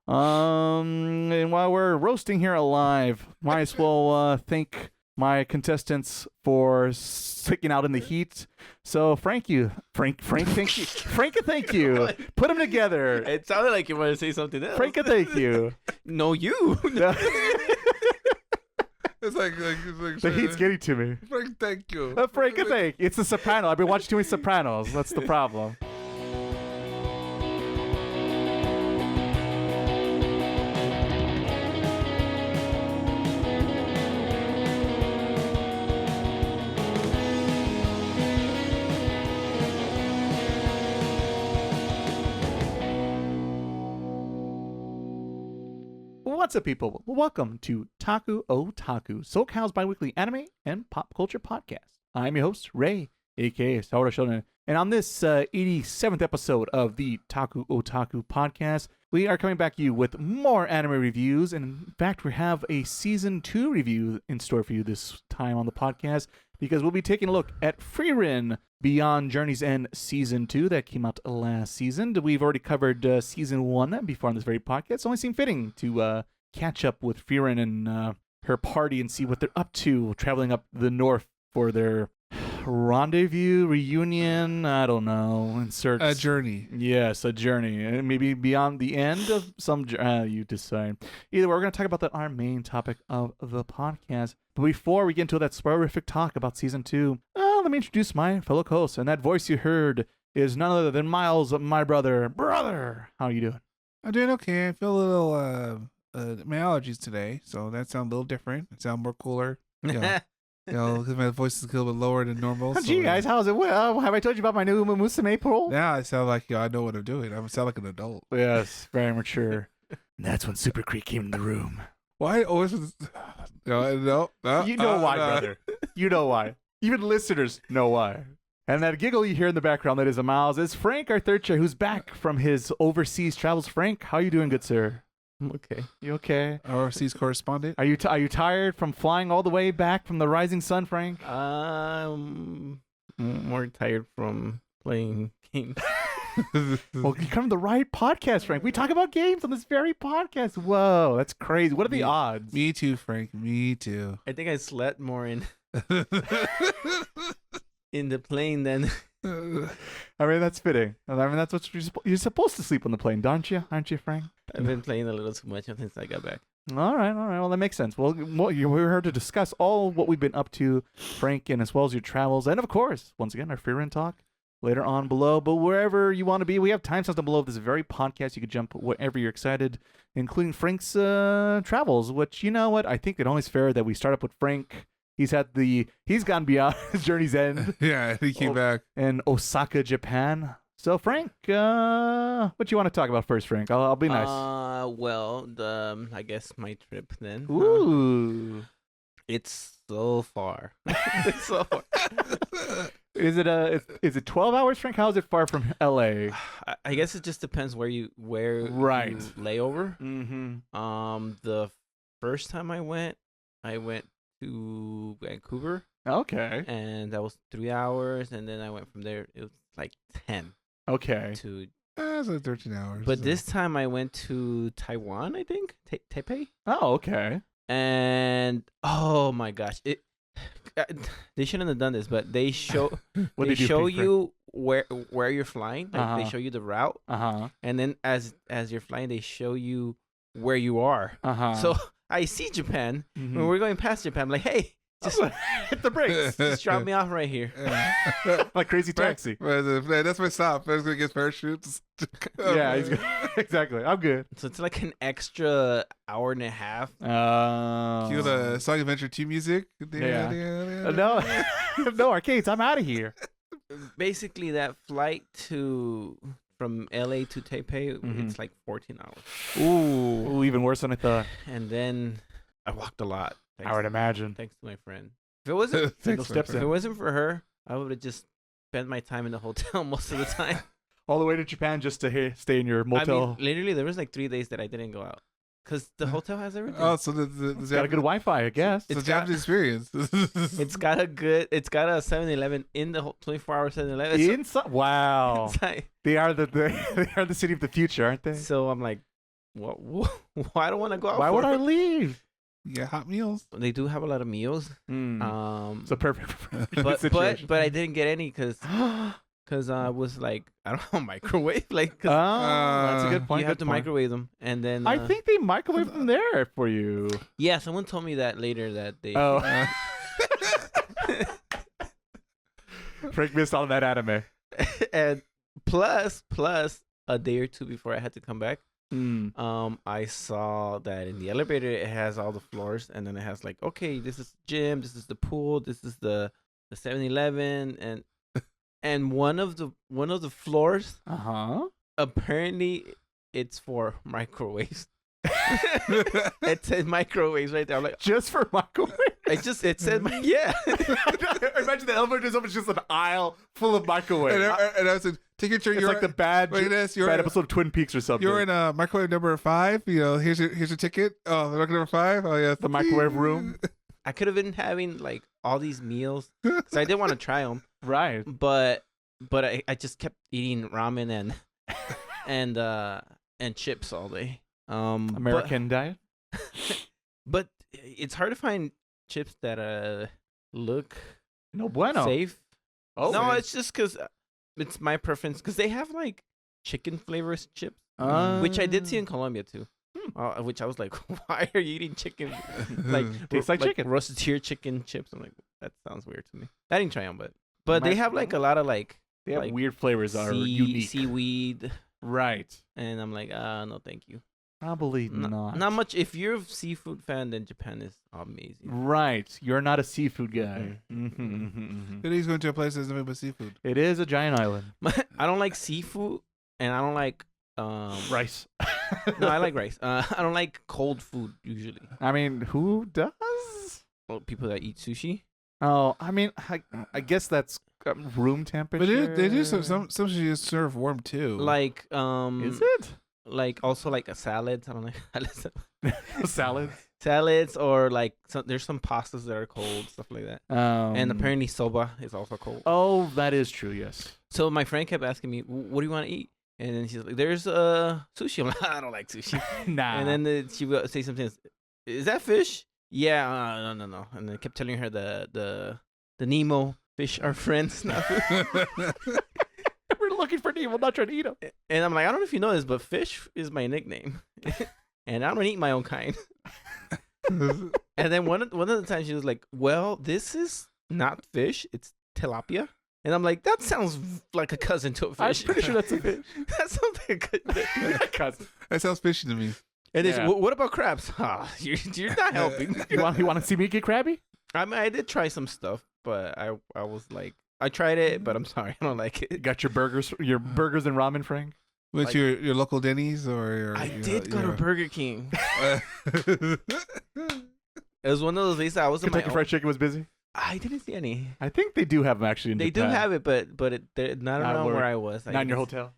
And while we're roasting here alive, might as well thank my contestants for sticking out in the heat. So Frank, thank you. Frank, thank you. Put them together. It sounded like you wanted to say something else. Frank, thank you. No, you. It's like The heat's getting to me. Frank, thank you. Frank, thank you. It's the Sopranos. I've been watching too many Sopranos. That's the problem. What's up, people? Welcome to Taku Otaku, SoCal's bi-weekly anime and pop culture podcast. I'm your host, Ray, aka Saura Shonen, and on this 87th episode of the Taku Otaku podcast, we are coming back to you with more anime reviews, and in fact, we have a Season 2 review in store for you this time on the podcast, because we'll be taking a look at Frieren Beyond Journey's End Season 2 that came out last season. We've already covered Season 1 before on this very podcast. It only seemed fitting to catch up with Frieren and her party and see what they're up to, traveling up the north for their rendezvous, reunion, I don't know, insert a journey. Yes, a journey. And maybe beyond the end of some you decide. Either way, we're going to talk about our main topic of the podcast. But before we get into that spoilerific talk about Season 2, let me introduce my fellow host. And that voice you heard is none other than Miles, my brother. Brother, how are you doing? I'm doing okay. I feel a little my allergies today, so that sounds a little different. It sounds more cooler. Because my voice is a little bit lower than normal. Oh, gee, guys, how's it? Well, have I told you about my new Musume Pearl? Now I sound like I know what I'm doing. I sound like an adult. Yes, very mature. And that's when Super Creek came in the room. Why always? No. You know why, brother. You know why. Even listeners know why. And that giggle you hear in the background that is a Miles is Frank, our third chair, who's back from his overseas travels. Frank, how are you doing, good sir? I'm okay. You okay? Our overseas correspondent. Are you tired from flying all the way back from the rising sun, Frank? I'm more tired from playing games. Well, you come to the right podcast, Frank. We talk about games on this very podcast. Whoa, that's crazy. What are the odds? Me too, Frank. Me too. I think I slept more in the plane than. I mean, that's fitting. I mean, that's what you're supposed to sleep on the plane, don't you? Aren't you, Frank? I've been playing a little too much since I got back. All right. Well, that makes sense. Well, we're here to discuss all what we've been up to, Frank, and as well as your travels, and of course, once again, our Frieren talk later on below. But wherever you want to be, we have timestamps down below of this very podcast. You can jump wherever you're excited, including Frank's travels. Which, you know what? I think it only is fair that we start up with Frank. He's gone beyond his journey's end. Yeah, he came back in Osaka, Japan. So, Frank, what you want to talk about first, Frank? I'll be nice. Well, I guess my trip then. Ooh, it's so far. It's so far. Is it 12 hours, Frank? How is it far from LA? I guess it just depends where you right. you lay over. Mm-hmm. The first time I went to Vancouver. Okay. And that was 3 hours, and then I went from there. It was like 10. Okay. That's like 13 hours. But this time I went to Taiwan, I think. Taipei. Oh, okay. And oh my gosh, they shouldn't have done this, but they show you where you're flying. Like they show you the route. And then as you're flying, they show you where you are. So I see Japan. Mm-hmm. When we're going past Japan, I'm like, hey, just hit the brakes. Just drop me off right here. Like Crazy Taxi. That's my stop. I was going to get parachutes. Yeah, exactly. I'm good. So it's like an extra hour and a half. Cue the Song Adventure 2 music. Yeah. No, arcades. I'm out of here. Basically, that flight from LA to Taipei, it's like 14 hours. Ooh, even worse than I thought. And then I walked a lot. I would imagine. Thanks to my friend. If it wasn't if it wasn't for her, I would have just spent my time in the hotel most of the time. All the way to Japan just to stay in your motel. I mean, literally, there was like 3 days that I didn't go out because the hotel has everything. Oh, so it's got a good Wi-Fi, I guess. It's a Japanese experience. It's got a 7-Eleven in the 24-hour 7-Eleven. Wow. Inside. They are the city of the future, aren't they? So I'm like, why I don't want to go out? Why would I leave? Yeah, hot meals. They do have a lot of meals. It's a perfect but I didn't get any because I was like, I don't know, microwave. Like, that's a good point. You have to microwave them, and then I think they microwave them there for you. Yeah, someone told me that later that they. Oh. Frank missed all of that anime. And plus a day or two before I had to come back, I saw that in the elevator it has all the floors, and then it has like, okay, this is the gym, this is the pool, this is the 7-Eleven, and one of the floors, apparently it's for microwaves. It said microwaves right there. I'm like, just for microwaves? It said yeah. Imagine the elevator is open, it's just an aisle full of microwaves. And I said, take your turn. It's you're like the bad episode of Twin Peaks or something. You're in microwave number 5. You know, here's your ticket. Oh, microwave number 5. Oh yeah, the microwave room. I could have been having like all these meals because I did want to try them. Right. But I just kept eating ramen and chips all day. American diet. But it's hard to find chips that look no bueno safe. Oh no, it's just because it's my preference. Because they have like chicken flavors chips, which I did see in Colombia too. Which I was like, why are you eating chicken? Like tastes like chicken. Roasted chicken chips. I'm like, that sounds weird to me. I didn't try them, but they have like a lot of like they have weird flavors that are unique. Seaweed, right? And I'm like, no, thank you. Probably not. Not much. If you're a seafood fan, then Japan is amazing. Right. You're not a seafood guy. He's going to a place that's nothing but seafood. It is a giant island. I don't like seafood, and I don't like rice. No, I like rice. I don't like cold food usually. I mean, who does? Well, people that eat sushi. Oh, I mean, I guess that's room temperature. But they do some sushi is served warm too. Like is it? Like also like a salad. I don't know. Salads. Salads or like there's some pastas that are cold, stuff like that. And apparently soba is also cold. Oh, that is true. Yes. So my friend kept asking me, "What do you want to eat?" And then she's like, "There's sushi." I'm like, "I don't like sushi." Nah. And then she would say something. Is that fish? Yeah. No. And I kept telling her the Nemo fish are friends now. We're looking for Nemo, not trying to eat them. And I'm like, I don't know if you know this, but fish is my nickname, and I don't eat my own kind. And then one of the times she was like, "Well, this is not fish; it's tilapia." And I'm like, that sounds like a cousin to a fish. I'm pretty sure that's a fish. That sounds like a cousin. That sounds fishy to me. And it's, what about crabs? You're not helping. You want to see me get crabby? I mean, I did try some stuff, but I was like, I tried it, but I'm sorry, I don't like it. Got your burgers and ramen, Frank? Which like, your local Denny's or I did go to Burger King. It was one of those days that I was in my Kentucky Fried Chicken was busy. I didn't see any. I think they do have them actually in They Japan. do have it, but they're not around where I was. Not in your hotel?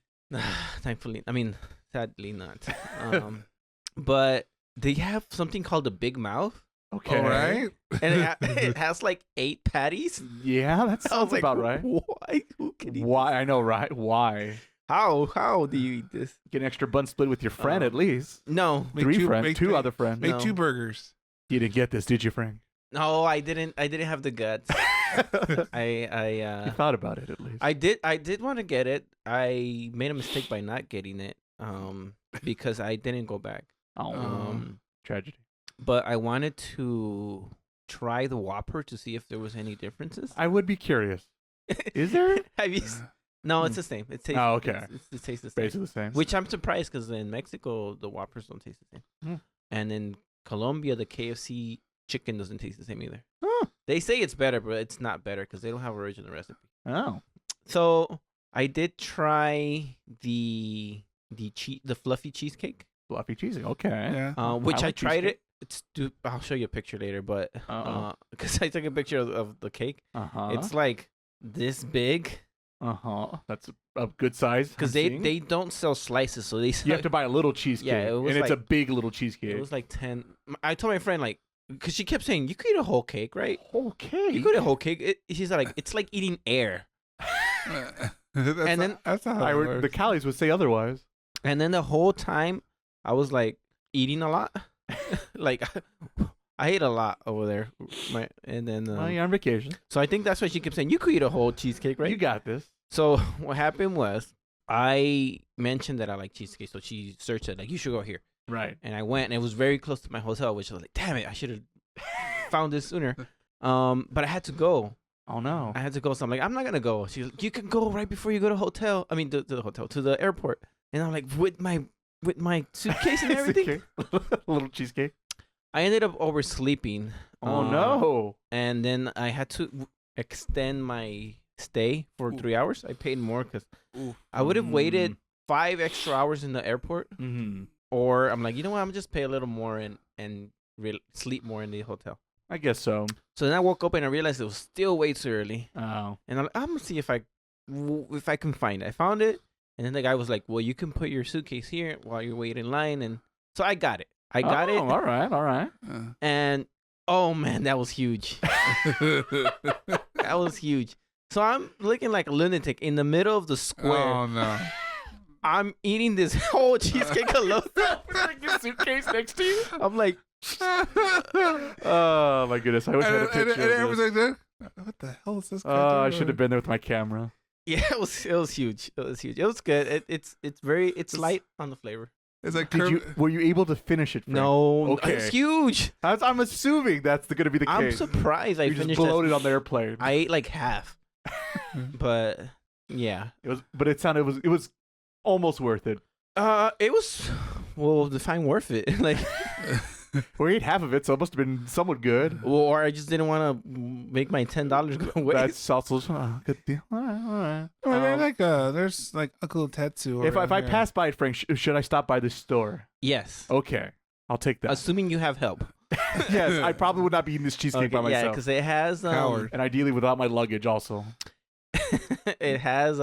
Thankfully. I mean, sadly not. But they have something called a Big Mouth. Okay. All right. And it has like 8 patties. Yeah, that sounds like, about right. Why? Who can eat Why? this? I know, right? Why? How do you eat this? Get an extra bun split with your friend at least. No. 3 friends. 2 other friends. Make 2 burgers. You didn't get this, did you, Frank? No, I didn't have the guts. You thought about it at least. I did want to get it. I made a mistake by not getting it. Because I didn't go back. Tragedy. But I wanted to try the Whopper to see if there was any differences. I would be curious. Is there? Have you? No, it's the same. It tastes. Oh, okay. It tastes the same. Basically the same. Which I'm surprised because in Mexico the Whoppers don't taste the same, and in Colombia the KFC chicken doesn't taste the same either. They say it's better, but it's not better because they don't have original recipe. Oh. So I did try the fluffy cheesecake. Fluffy cheesecake. Okay. Yeah. Which I tried it. I'll show you a picture later, but because I took a picture of the cake. It's like this big. That's a good size. Because they don't sell slices, so you have to buy a little cheesecake. Yeah, it's a big little cheesecake. It was like 10. I told my friend like, because she kept saying you could eat a whole cake, right? Whole cake. You could eat a whole cake. She's like, it's like eating air. That's not how the Callies would say otherwise. And then the whole time I was like eating a lot. Like I ate a lot over there. And then well, you're on vacation. So I think that's why she kept saying you could eat a whole cheesecake, right? You got this. So what happened was I mentioned that I like cheesecake, so she searched it like you should go here. Right. And I went, and it was very close to my hotel, which I was like, damn it, I should have found this sooner. But I had to go. Oh no. I had to go, so I'm like, I'm not gonna go. She's like, you can go right before you go to hotel. I mean, to the airport. And I'm like, with my suitcase and everything. A little cheesecake. I ended up oversleeping. Oh no. And then I had to extend my stay for 3 hours. I paid more because I would have waited 5 extra hours in the airport. Mm-hmm. Or I'm like, you know what? I'm just pay a little more and sleep more in the hotel. I guess so. So then I woke up and I realized it was still way too early. Oh. And I'm like, I'm gonna see if I can find it. I found it, and then the guy was like, well, you can put your suitcase here while you're waiting in line. And so I got it. I got it. All right. And oh man, that was huge. That was huge. So I'm looking like a lunatic in the middle of the square. Oh no. I'm eating this whole cheesecake alone. Like your suitcase next to you. I'm like, oh my goodness! I wish I had a picture and of everyone's this. like, what the hell is this guy Oh, I doing? should have been there with my camera. yeah, it was huge. It was huge. It was good. It's light on the flavor. It's like Were you able to finish it? Frank? No, Okay. it's huge. I'm assuming that's going to be the case. I'm surprised I You just finished bloated that. on the airplane. I ate like half, but yeah, But it was almost worth it. it was define worth it. Like, We ate half of it, so it must have been somewhat good. or I just didn't want to make my $10 go waste. That's also a good deal. All right. Well, there's like Uncle Tetsu. If I pass by it, Frank, should I stop by this store? Yes, Okay, I'll take that. assuming you have help. Yes, I probably would not be eating this cheesecake by Yeah, myself. because it has Howard. And ideally without my luggage also. it has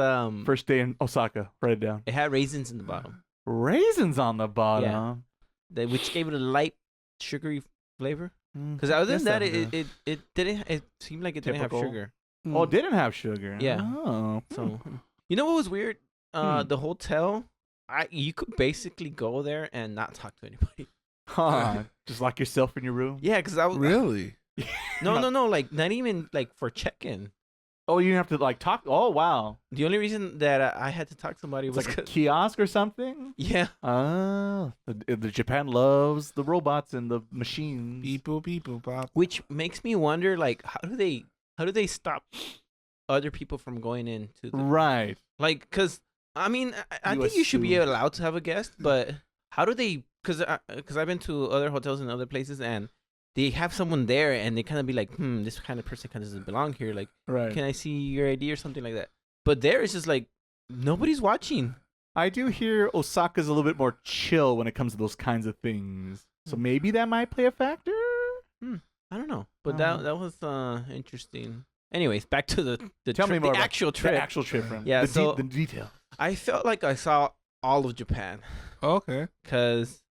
First day in Osaka. Write it down. it had raisins in the bottom, Raisins on the bottom. which gave it a light sugary flavor. Because Mm, other than guess that, would it didn't. It seemed like it didn't Typical. have sugar. Oh, it didn't have sugar. Yeah. Oh. So you know what was weird? The hotel. You could basically go there and not talk to anybody. Huh. Just lock yourself in your room. Yeah, because I was Really? no, like not even like for check-in. Oh, you didn't have to like talk. Oh, wow. The only reason that I had to talk to somebody It's was like a 'cause- kiosk or something. yeah. Ah, the Japan loves the robots and the machines. Beep boop pop. Which makes me wonder, like, how do they stop other people from going into the Right. like? Because I mean, I You think you should be assume. allowed to have a guest, but how do they? Because I've been to other hotels in other places and they have someone there and they kind of be like, this kind of person kind of doesn't belong here. Like, Right. can I see your ID or something like that? But there it's just like nobody's watching. I do hear Osaka's a little bit more chill when it comes to those kinds of things. So maybe that might play a factor. I don't know, but Oh. that was interesting. Anyways, back to the Tell me trip, more the about actual trip. The actual trip, from Yeah, the detail. I felt like I saw all of Japan Okay. because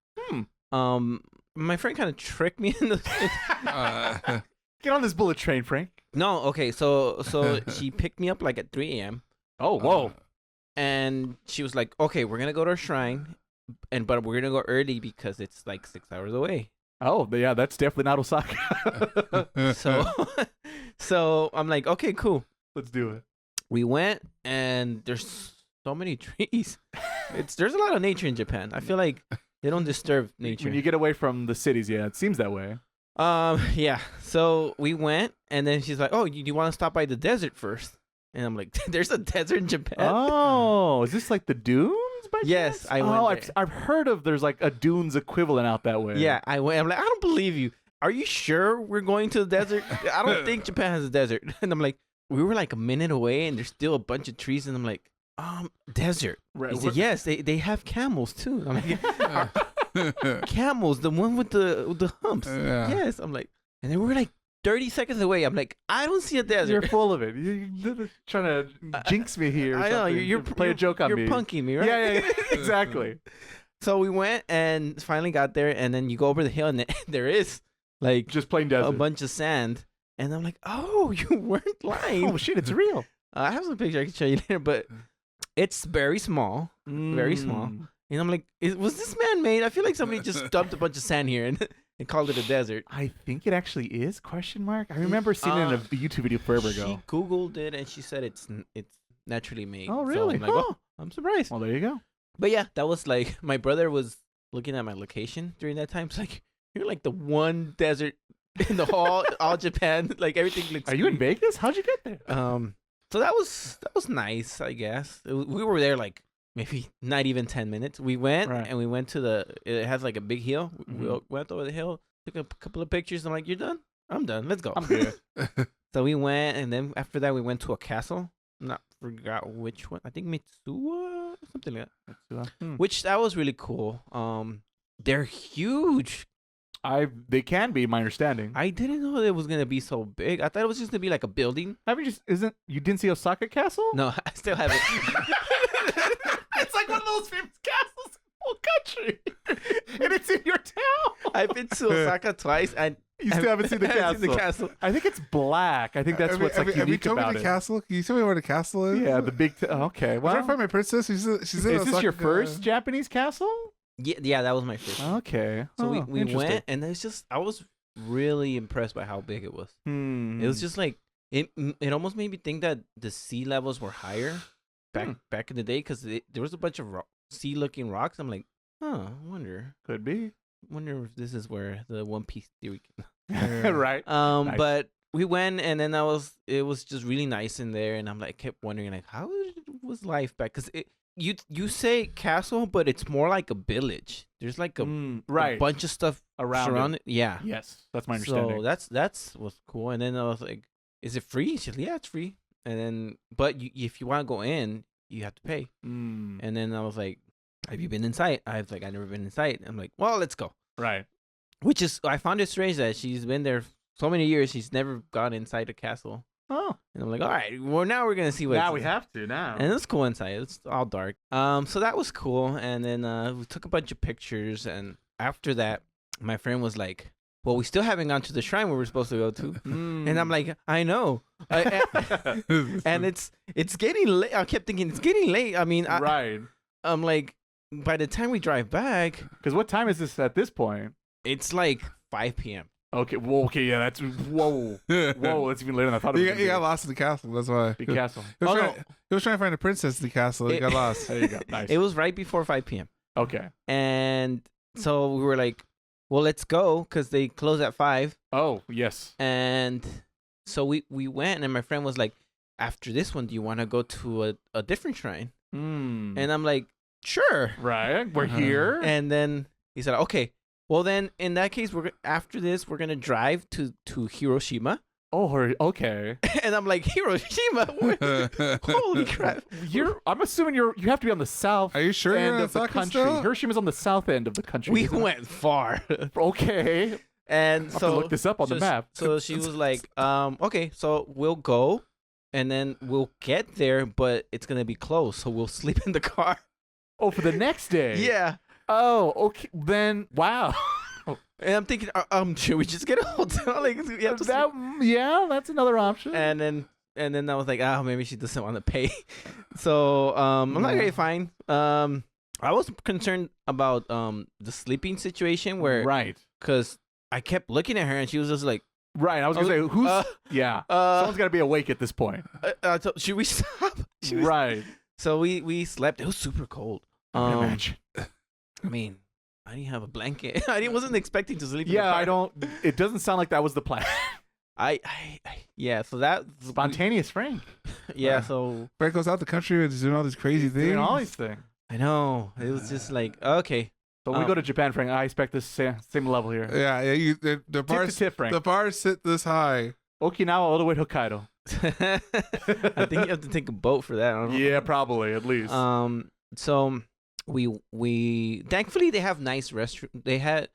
my friend kind of tricked me in the. Get on this bullet train, Frank. No, okay, so she picked me up like at 3 a.m. Oh, whoa. and she was like, "Okay, we're gonna go to a shrine, but we're gonna go early because it's like 6 hours away." Oh, yeah, that's definitely not Osaka. So, so I'm like, "Okay, cool." Let's do it. We went, and there's so many trees. There's a lot of nature in Japan. I feel like they don't disturb nature. When you get away from the cities, yeah, it seems that way. Yeah. So we went, and then she's like, "Oh, you want to stop by the desert first?" And I'm like, "There's a desert in Japan." Oh, is this like the dunes? By Yes, chance? I went Oh, there. I've heard of there's like a dunes equivalent out that way. Yeah, I went. I'm like, "I don't believe you. Are you sure we're going to the desert? I don't think Japan has a desert." And I'm like, we were like a minute away, and there's still a bunch of trees, and I'm like, desert. Right. He said, "Yes, they have camels too." I'm like, "Camels, the one with the humps." Yeah. Yes. I'm like, and then we're like 30 seconds away. I'm like, I don't see a desert. You're full of it. You're trying to jinx me here. Or I know something. you're play a joke on you're me. punking me, right? Yeah, exactly. So we went and finally got there, and then you go over the hill, and there is like Just plain desert. a bunch of sand, and I'm like, oh, you weren't lying. Oh shit, it's real. I have some picture I can show you later, but it's very small, very small. And I'm like, was this man made? I feel like somebody just dumped a bunch of sand here and called it a desert. I think it actually is, question mark. I remember seeing it in a YouTube video forever ago. She Googled it and she said it's naturally made. Oh, really? So I'm like, I'm surprised. Well, there you go. But yeah, that was like, my brother was looking at my location during that time. It's like, you're like the one desert in the all Japan. Like everything looks Are you in Vegas? How'd you get there? So that was nice, I guess. We were there like maybe not even 10 minutes. We went and we went to it has like a big hill. We went over the hill, took a couple of pictures. I'm like, you're done? I'm done. Let's go. I'm good. So we went, and then after that we went to a castle. Forgot which one. I think Mitsuwa, something like that. Which that was really cool. They're huge. They can be, my understanding. I didn't know it was gonna be so big. I thought it was just gonna be like a building. You didn't see Osaka Castle? No, I still haven't. It's like one of those famous castles in the whole country. And it's in your town. I've been to Osaka twice, and you still haven't seen the castle. I think it's black. I think that's what's unique about it. Have you told me the castle? Can you tell me where the castle is? Yeah, the big. Okay, well. I'm trying to find my princess. She's in Is this your first Japanese castle? Yeah, that was my first. Okay. So we went, and I was really impressed by how big it was. It was just like it almost made me think that the sea levels were higher back in the day, because there was a bunch of sea-looking rocks. I'm like, I wonder. Could be. Wonder if this is where the One Piece theory right. Nice. But we went, and then it was just really nice in there, and I'm like, kept wondering, like, how was life back? Because you say castle, but it's more like a village. There's like a bunch of stuff around it. Yeah. Yes, that's my understanding. So that's what's cool. And then I was like, is it free? She said, yeah, it's free. And then, but if you want to go in, you have to pay. And then I was like, have you been inside? I've never been inside. I'm like, well, let's go. Right. Which is, I found it strange that she's been there so many years. She's never gone inside a castle. Oh. And I'm like, all right, well, now we're going to see what. Now we have to now. And it's cool inside. It's all dark. So that was cool. And then we took a bunch of pictures. And after that, my friend was like, well, we still haven't gone to the shrine where we're supposed to go to. And I'm like, I know. And it's getting late. I kept thinking, it's getting late. I mean, I'm like, by the time we drive back. Because what time is this at this point? It's like 5 p.m. Okay, well, yeah, that's, whoa, that's even later than I thought it was. He got lost in the castle, that's why. The castle. He was trying to find a princess in the castle, he got lost. There you go, nice. It was right before 5 p.m. Okay. And so we were like, well, let's go, because they close at 5. Oh, yes. And so we went, and my friend was like, after this one, do you want to go to a different shrine? And I'm like, sure. Right, we're here. And then he said, okay. Well, then, in that case, after this, we're going to drive to Hiroshima. Oh, okay. And I'm like, Hiroshima? Holy crap. I'm assuming you have to be on the south. Are you sure end you're of the country. Still? Hiroshima's on the south end of the country. We went far. Okay. And I'll have to look this up on the map. So she was like, okay, so we'll go, and then we'll get there, but it's going to be closed, so we'll sleep in the car. Oh, for the next day? Yeah. Oh, okay. Then, wow. And I'm thinking, should we just get a hotel? Like, we have to yeah, that's another option. And then I was like, maybe she doesn't want to pay. So I'm like, okay, fine. I was concerned about the sleeping situation where, because I kept looking at her and she was just like, right. I was gonna say, who's someone's got to be awake at this point. Should we stop? Right. So we slept. It was super cold. Imagine. I mean, I didn't have a blanket. I wasn't expecting to sleep. Yeah, I don't. It doesn't sound like that was the plan. Yeah. So that spontaneous Frank. Yeah. So Frank goes out the country and is doing all these crazy things. Doing all these things. I know. It was just like, okay. So when we go to Japan, Frank, I expect this same level here. Yeah. The bars, Frank. The bars sit this high. Okinawa all the way to Hokkaido. I think you have to take a boat for that. Yeah, probably at least. So we thankfully they have nice restroom. They had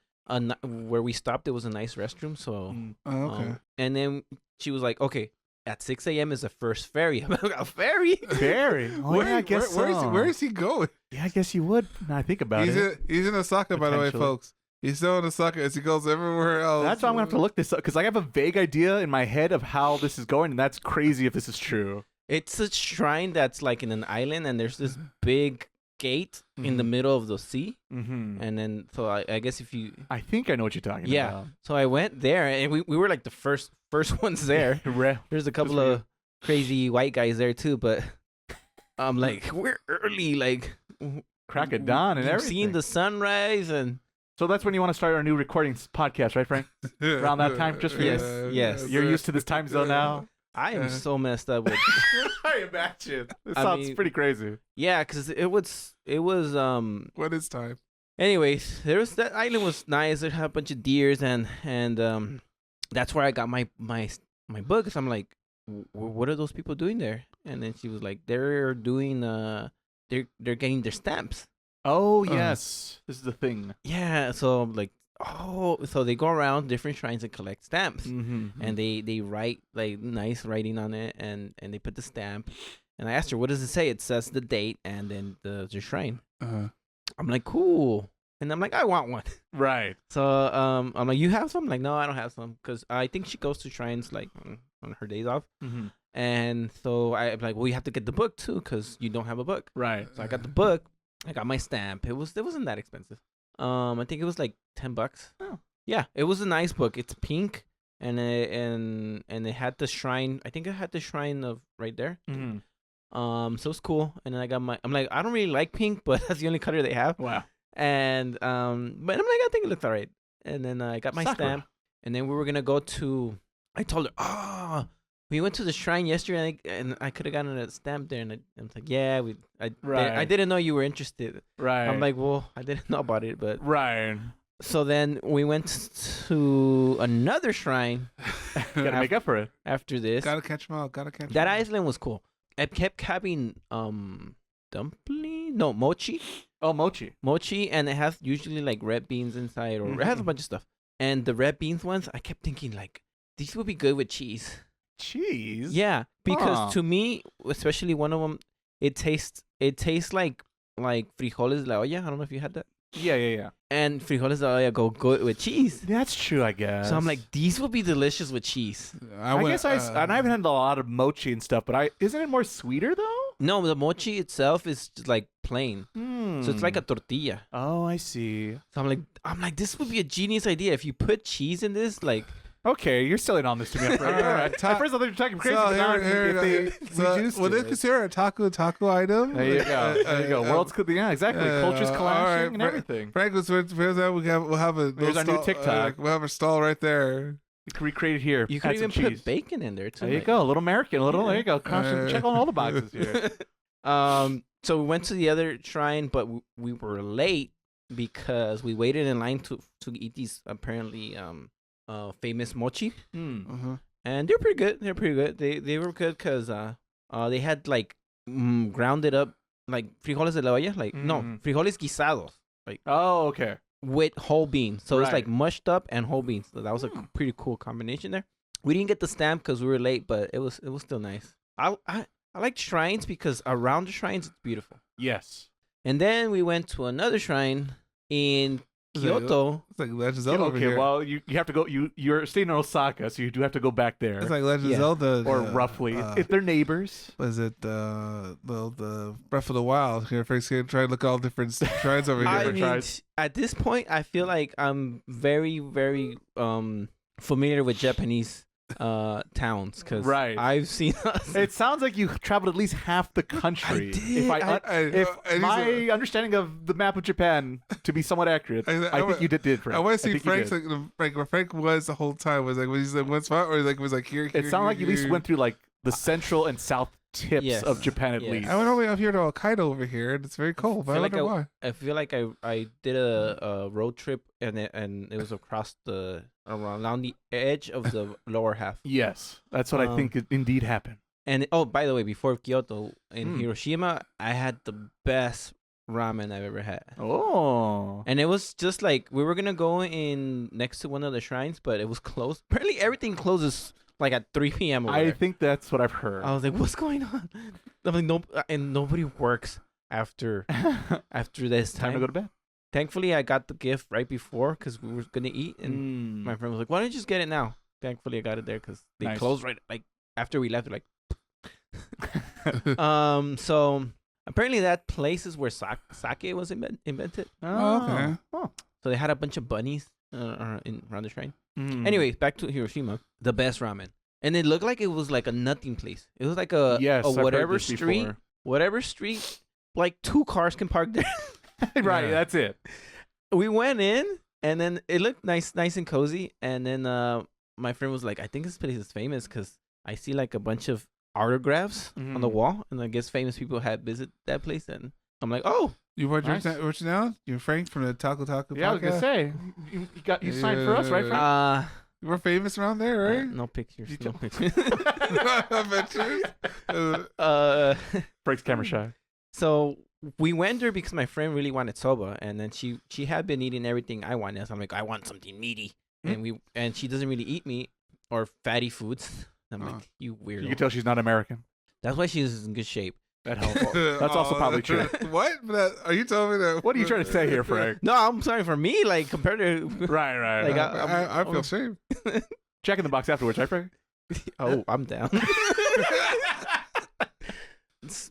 where we stopped. There was a nice restroom. So okay. And then she was like, okay, at 6 a.m. is the first ferry. I'm like, a ferry? Ferry? Oh, yeah, I guess where is he going? Yeah, I guess you would. Now I think about it. He's in Osaka, by the way, folks. He's still in Osaka as he goes everywhere else. That's why I'm going to have to look this up, because I have a vague idea in my head of how this is going, and that's crazy if this is true. It's a shrine that's like in an island, and there's this big gate in the middle of the sea, and then so I guess if you, I think I know what you're talking about. So I went there, and we were like the first ones there. There's a couple of crazy white guys there too, but I'm like, we're early, like crack of dawn and everything. Seeing the sunrise, and so that's when you want to start our new recording podcast, right, Frank? Around that time, just for you. Yes. You're used to this time zone now. I am so messed up with. I imagine. This sounds pretty crazy. Yeah, because it was. What is time? Anyways, that island was nice. It had a bunch of deers, and that's where I got my book. So I'm like, what are those people doing there? And then she was like, they're doing they're getting their stamps. Oh yes, this is the thing. Yeah, so I'm like, so they go around different shrines and collect stamps, and they write like nice writing on it, and they put the stamp. And I asked her, what does it say? It says the date and then the shrine. I'm like, cool. And I'm like, I want one. Right. So I'm like, you have some? I'm like, no, I don't have some, because I think she goes to shrines like on her days off. And so I'm like, well, you have to get the book too, because you don't have a book. Right. So I got the book. I got my stamp. It wasn't that expensive. I think it was like $10. Oh. Yeah, it was a nice book. It's pink, and it had the shrine. I think it had the shrine of right there. So it's cool. And then I'm like, I don't really like pink, but that's the only color they have. Wow. And but I'm like, I think it looks alright. And then I got my stamp, and then we were gonna go to. I told her, we went to the shrine yesterday, and I could have gotten a stamp there. And I was like, yeah, I didn't know you were interested. Right. I'm like, well, I didn't know about it, but right. So then we went to another shrine. Gotta make up for it after this. Gotta catch them out. That island was cool. I kept having mochi. Oh, mochi, and it has usually like red beans inside, or it has a bunch of stuff. And the red beans ones, I kept thinking like, these would be good with cheese. Cheese? Yeah, because to me, especially one of them, it tastes like frijoles de la olla. I don't know if you had that. Yeah. And frijoles de la olla go good with cheese. That's true, I guess. So I'm like, these will be delicious with cheese. I haven't had a lot of mochi and stuff, but isn't it more sweeter though? No, the mochi itself is just like plain. So it's like a tortilla. Oh, I see. So I'm like, this would be a genius idea if you put cheese in this, like. Okay, you're selling on this to me. All right. At first, I thought you were talking crazy. Would they consider a taco item? There you go. There you go. World's yeah, exactly. Cultures clashing and everything. Frank, we'll have a. There's our new TikTok. We'll have a stall right there. You can recreate it here. You could even put bacon in there too. There you go. A little American. There you go. Check on all the boxes here. So we went to the other shrine, but we were late because we waited in line to eat these apparently famous mochi. And they're pretty good. They were good because they had like grounded up like frijoles de la olla, like no frijoles guisados, like okay, with whole beans. So it's like mushed up and whole beans. So that was a pretty cool combination there. We didn't get the stamp because we were late, but it was still nice. I like shrines because around the shrines it's beautiful. Yes. And then we went to another shrine in Kyoto. It's like Legend of Zelda over here. Okay, well, you have to go. You're staying in Osaka, so you do have to go back there. It's like Legend of Zelda, or roughly, if they're neighbors. Was it the Breath of the Wild? Here, Frank's gonna try to look at all different shrines over here. I mean, at this point, I feel like I'm very, very familiar with Japanese towns because I've seen. It sounds like you traveled at least half the country. If my understanding of the map of Japan to be somewhat accurate, I think you did. Frank. I want to see Frank's like where Frank was the whole time. Was like when he's in one spot, or like was like here. It sounded like you at least went through like the central and south tips of Japan at least. I went all the way up here to Hokkaido over here, and it's very cold. But I wonder why. I feel like I did a road trip, and it was across around the edge of the lower half. Yes, that's what I think indeed happened. And by the way, before Kyoto in Hiroshima, I had the best ramen I've ever had. Oh. And it was just like we were gonna go in next to one of the shrines, but it was closed. Apparently, everything closes like at 3 p.m. I think that's what I've heard. I was like, what's going on? I'm like, no, and nobody works after this time to go to bed. Thankfully, I got the gift right before because we were gonna eat, and my friend was like, "Why don't you just get it now?" Thankfully, I got it there because they closed right like after we left. Like, so Apparently, that place is where sake was invented. Oh, okay. Oh. So they had a bunch of bunnies around the shrine. Mm. Anyways, back to Hiroshima. The best ramen. And it looked like it was like a nothing place. It was like a whatever street. Before. Whatever street, like 2 cars can park there. Right, that's it. We went in, and then it looked nice and cozy. And then my friend was like, I think this place is famous because I see like a bunch of autographs on the wall. And I guess famous people had visited that place. And I'm like, oh. You want nice. what you now? You're Frank from the Taco Yeah, podcast? I was going to say. You signed for us, right, Frank? We're famous around there, right? No pictures. No pictures. Pictures? Frank's camera shy. So we went there because my friend really wanted soba, and then she had been eating everything I wanted. So I'm like, I want something meaty, and she doesn't really eat meat or fatty foods. I'm like, you weirdo. You can tell she's not American. That's why she's in good shape. That helps. That's also probably true. What? Are you telling me that? What are you trying to say here, Frank? No, I'm sorry for me. Like compared to right. Like, I feel shame. Check in the box afterwards, right, Frank? Oh, I'm down.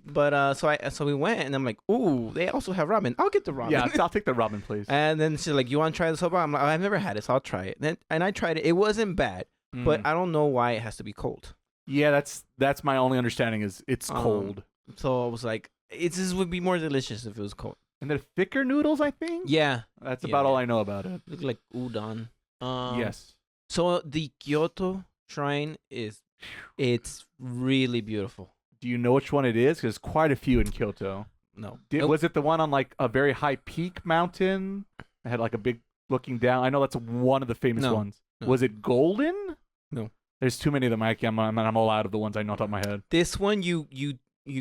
But so we went, and I'm like, ooh, they also have ramen. I'll get the ramen. Yeah, I'll take the ramen, please. And then she's like, you want to try the soba? I'm like, I've never had it, so I'll try it. And I tried it. It wasn't bad, but I don't know why it has to be cold. Yeah, that's my only understanding is it's cold. So I was like, this would be more delicious if it was cold. And they're thicker noodles, I think? Yeah. That's about all I know about it. Look like udon. Yes. So the Kyoto shrine it's really beautiful. Do you know which one it is? Because there's quite a few in Kyoto. No. Was it the one on like a very high peak mountain? It had like a big looking down. I know that's one of the famous ones. No. Was it golden? No. There's too many of them. I'm all out of the ones I know off the top of my head. This one, you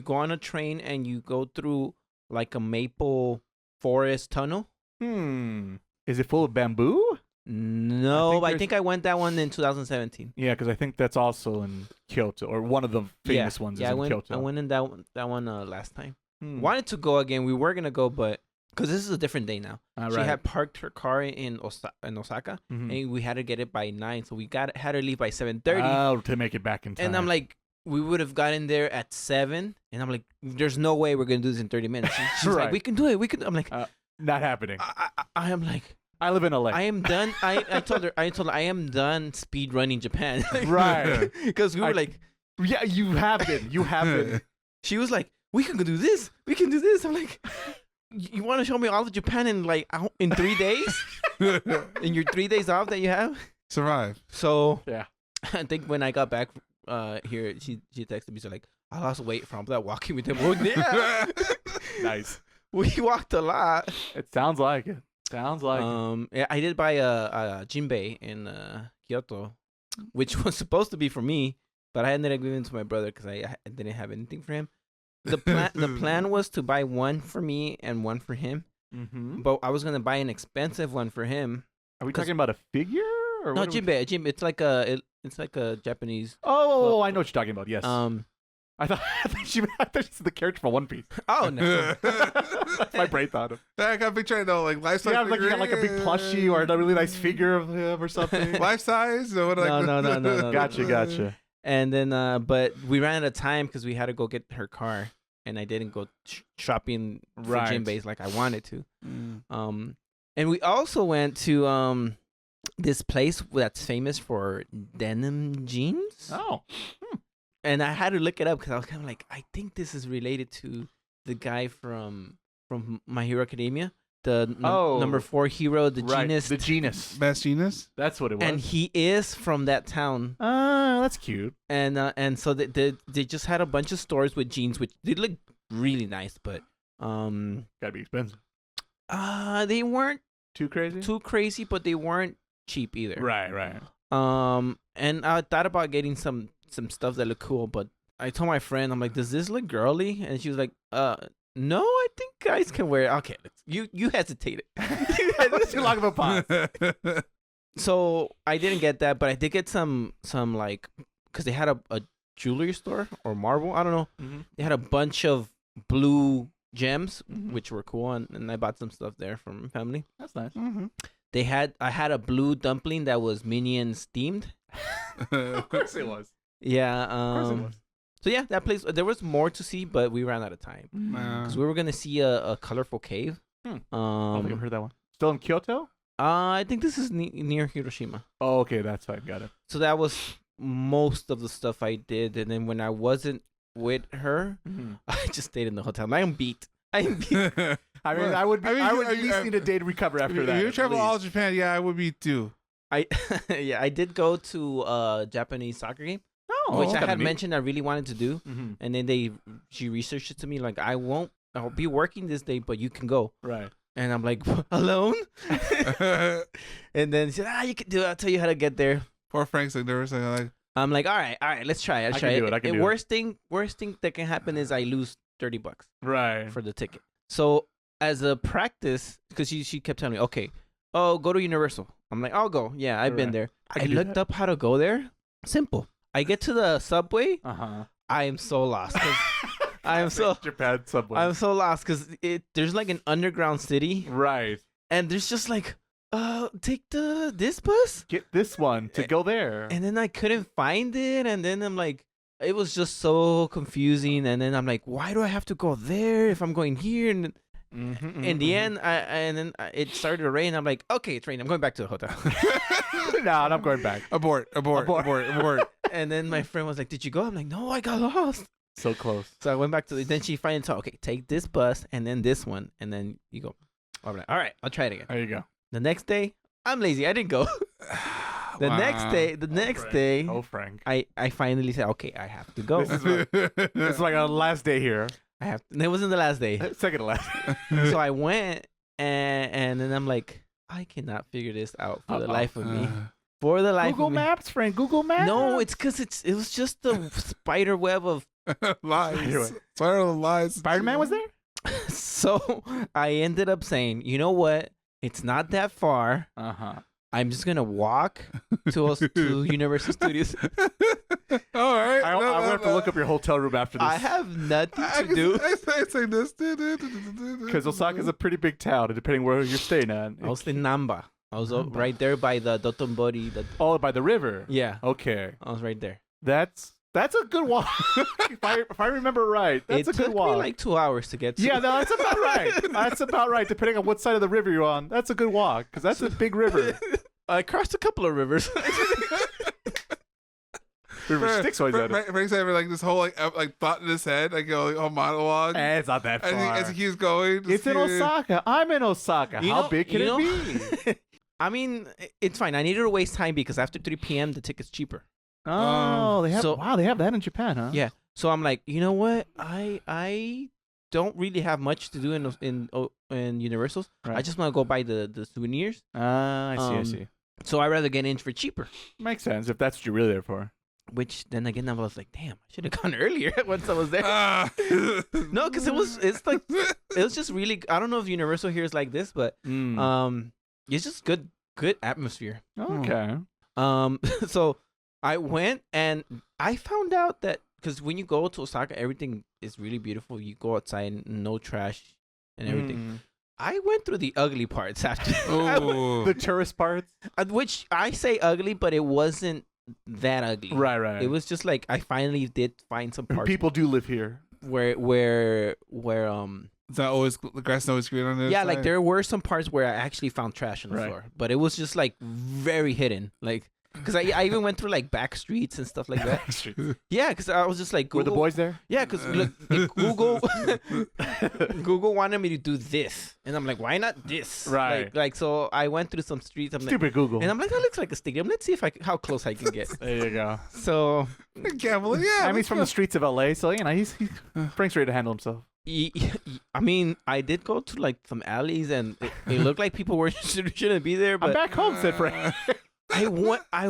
go on a train and you go through like a maple forest tunnel. Is it full of bamboo? No, I think I went that one in 2017. Yeah, because I think that's also in Kyoto, or one of the famous ones is in Kyoto. I went in that one last time. Wanted to go again. We were going to go, but because this is a different day now. She had parked her car in Osaka, and we had to get it by 9, so we had her leave by 7:30. Oh, to make it back in time. And I'm like, we would have gotten there at 7, and I'm like, there's no way we're going to do this in 30 minutes. She's like, we can do it. We can. I'm like, not happening. I am like, I live in LA. I am done. I told her I am done speed running Japan. Right. Because we were like, yeah, you have been. You have been. She was like, we can go do this. We can do this. I'm like, you want to show me all of Japan in 3 days? In your 3 days off that you have? Survive. So yeah, I think when I got back here, she texted me, so like, I lost weight from that walking with him. Oh, yeah. Nice. We walked a lot. It sounds like it. Yeah, I did buy a jinbei in Kyoto, which was supposed to be for me, but I ended up giving it to my brother because I didn't have anything for him. The plan was to buy one for me and one for him, but I was gonna buy an expensive one for him. Are we talking about a figure? Or no, jinbei. It's like a Japanese. Oh, I know what you're talking about. Yes. I thought she said the character from One Piece. Oh no, that's my brain thought of. I got a picture. No, like life size. Yeah, like you got like a big plushie or a really nice figure of him or something. Life size? No. Gotcha. And then, but we ran out of time because we had to go get her car, and I didn't go shopping for jinbeis like I wanted to. And we also went to this place that's famous for denim jeans. Oh. And I had to look it up because I was kind of like, I think this is related to the guy from My Hero Academia, the number 4 hero, the Genus. The Genus. Best Genus? That's what it was. And he is from that town. Oh, that's cute. And so they just had a bunch of stores with jeans, which they look really nice, but gotta be expensive. They weren't too crazy, but they weren't cheap either. Right. And I thought about getting some stuff that looked cool, but I told my friend, I'm like, does this look girly? And she was like, no, I think guys can wear it. Okay, you hesitated. That's too long of a pause. So I didn't get that, but I did get some like, because they had a jewelry store or marble, I don't know. They had a bunch of blue gems, which were cool, and I bought some stuff there from my family. That's nice. I had a blue dumpling that was Minion steamed. Of course it was. Yeah. Of course it was. So yeah, that place. There was more to see, but we ran out of time because we were gonna see a colorful cave. I don't think I've heard that one. Still in Kyoto? I think this is near Hiroshima. Oh, okay, that's fine. Got it. So that was most of the stuff I did, and then when I wasn't with her, I just stayed in the hotel. I'm beat. I'm beat. I mean, I would at least need a day to recover after that. If you travel all of Japan, yeah, I would be too. I did go to a Japanese soccer game, which I had mentioned I really wanted to do, and then she researched it to me like I'll be working this day, but you can go. Right. And I'm like, alone? And then she said, you can do it. I'll tell you how to get there. Poor Frank's like nervous. I'm like, all right, let's try it. I can do it. Worst thing that can happen is I lose $30 right for the ticket. So as a practice, because she kept telling me, okay, go to Universal. I'm like, I'll go. Yeah, I've been there. I looked up how to go there. Simple. I get to the subway. I am so lost. Japan subway. I'm so lost because there's like an underground city. Right. And there's just like, take this bus. Get this one to go there. And then I couldn't find it. And then I'm like, it was just so confusing. And then I'm like, why do I have to go there if I'm going here? And in the end, it started to rain. I'm like, okay, it's raining. I'm going back to the hotel. No, I'm going back. Abort. And then my friend was like, did you go? I'm like, no, I got lost. So close. So I went back to then she finally told, okay, take this bus and then this one. And then you go. All right, I'll try it again. There you go. The next day, I'm lazy. I didn't go. The next day, oh, Frank. I finally said, okay, I have to go. It's like a last day here. I have to. It wasn't the last day. Second to last. So I went, and then I'm like, I cannot figure this out for the life of me. For the life Google of me. Maps, Frank. Google Maps. No, it's because it was just the spider web of lies. Lies. Spider-Man was there? So I ended up saying, you know what? It's not that far. I'm just gonna walk to Universal Studios. All right. I'm gonna have to look up your hotel room after this. I have nothing to do. I say this because Osaka's a pretty big town, depending where you're staying at. I was in Namba. I was right there by the Dotonbori. Oh, by the river. Yeah. Okay. I was right there. That's a good walk. if I remember right, that's a good walk. It took me like 2 hours to get to. Yeah, no, that's about right. That's about right. Depending on what side of the river you're on, that's a good walk because that's a big river. I crossed a couple of rivers. River Styx always had it. Frank's having like this whole like thought in his head, like a monologue. It's not that far. As he keeps going, it's in Osaka. I'm in Osaka. How big can it be? I mean, it's fine. I needed to waste time because after 3 p.m. the ticket's cheaper. Oh, they have that in Japan, huh? Yeah. So I'm like, you know what? I don't really have much to do in Universals. Right. I just want to go buy the souvenirs. I see. So I'd rather get in for cheaper. Makes sense if that's what you're really there for. Which then again I was like, damn, I should have gone earlier once I was there. No, because it was just really. I don't know if Universal here is like this, but it's just good atmosphere. Okay. So I went and I found out that because when you go to Osaka, everything is really beautiful. You go outside, no trash and everything. I went through the ugly parts after the tourist parts, which I say ugly, but it wasn't that ugly. Right. It was just like I finally did find some parts. People do live here. Where it's not always the grass is always green on the yeah, side. Like there were some parts where I actually found trash on the floor, but it was just like very hidden, like. Because I even went through like back streets and stuff like that. Yeah, because I was just like, Google, were the boys there? Yeah, because look, Google wanted me to do this, and I'm like, why not this? Right. Like so, I went through some streets. I'm Stupid like, Google. And I'm like, that looks like a stadium. Let's see how close I can get. There you go. So, I can't believe. Yeah, I mean, he's from the streets of LA, so you know he's Frank's ready to handle himself. I mean, I did go to like some alleys, and it looked like people shouldn't be there. But I'm back home, said Frank. I went. I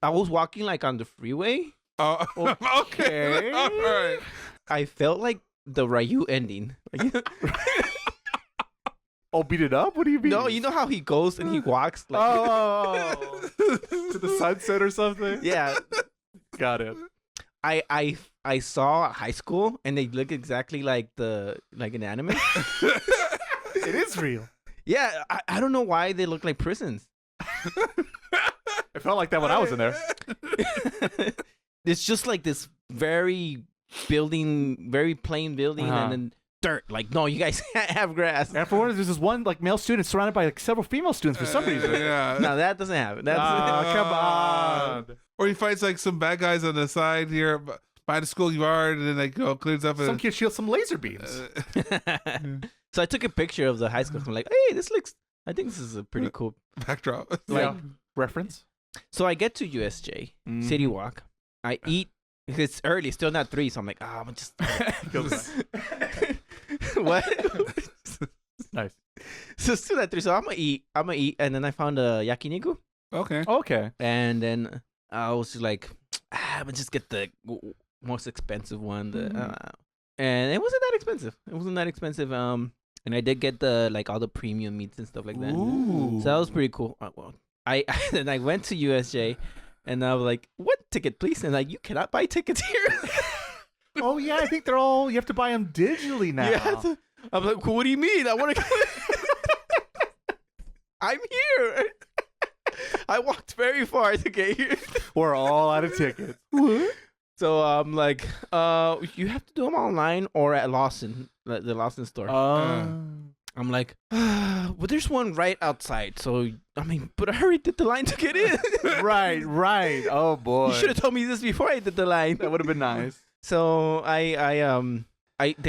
was walking like on the freeway. Okay. All right. I felt like the Ryu ending. Oh, beat it up? What do you mean? No, you know how he goes and he walks like to the sunset or something? Yeah. Got it. I saw a high school and they look exactly like an anime. It is real. Yeah, I don't know why they look like prisons. It felt like that when I was in there. it's just like this very plain building, and then dirt. Like, no, you guys can't have grass. And for one, there's this one like male student surrounded by like several female students for some reason. Yeah. No, that doesn't happen. That's Come on. Or he fights like some bad guys on the side here by the schoolyard, and then like cleans up. Some kid shields some laser beams. So I took a picture of the high school. I'm like, hey, I think this is a pretty cool backdrop. Like reference. So I get to USJ City Walk. I eat. It's early, still not 3, so I'm like, I'm just. What? Nice. So still not 3, so I'm gonna eat, and then I found a yakiniku. Okay. And then I was just like, I'm gonna just get the most expensive one. And it wasn't that expensive. And I did get the like all the premium meats and stuff like that. Ooh. So that was pretty cool. I then I went to USJ. And I was like, "What ticket, please?" And like, you cannot buy tickets here. Oh yeah, I think you have to buy them digitally now. Yeah, I'm like, what do you mean? I want to. I'm here. I walked very far to get here. We're all out of tickets. So I'm like, you have to do them online or at Lawson, the Lawson store. I'm like, well, there's one right outside. So, I mean, but I already did the line to get in. Right. Oh, boy. You should have told me this before I did the line. That would have been nice. So, they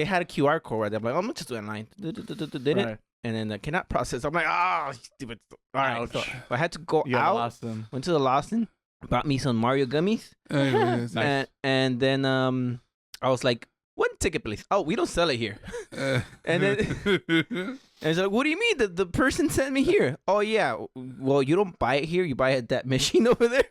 had a QR code right there. I'm like, I'm going to just do it online. Did it. And then cannot process. I'm like, stupid. All right. So I had to go out. Went to the Lawson. Bought me some Mario gummies. Nice. And then I was like, one ticket, please. Oh, we don't sell it here. And then and it's like, what do you mean? The person sent me here. Oh yeah. Well, you don't buy it here. You buy it at that machine over there.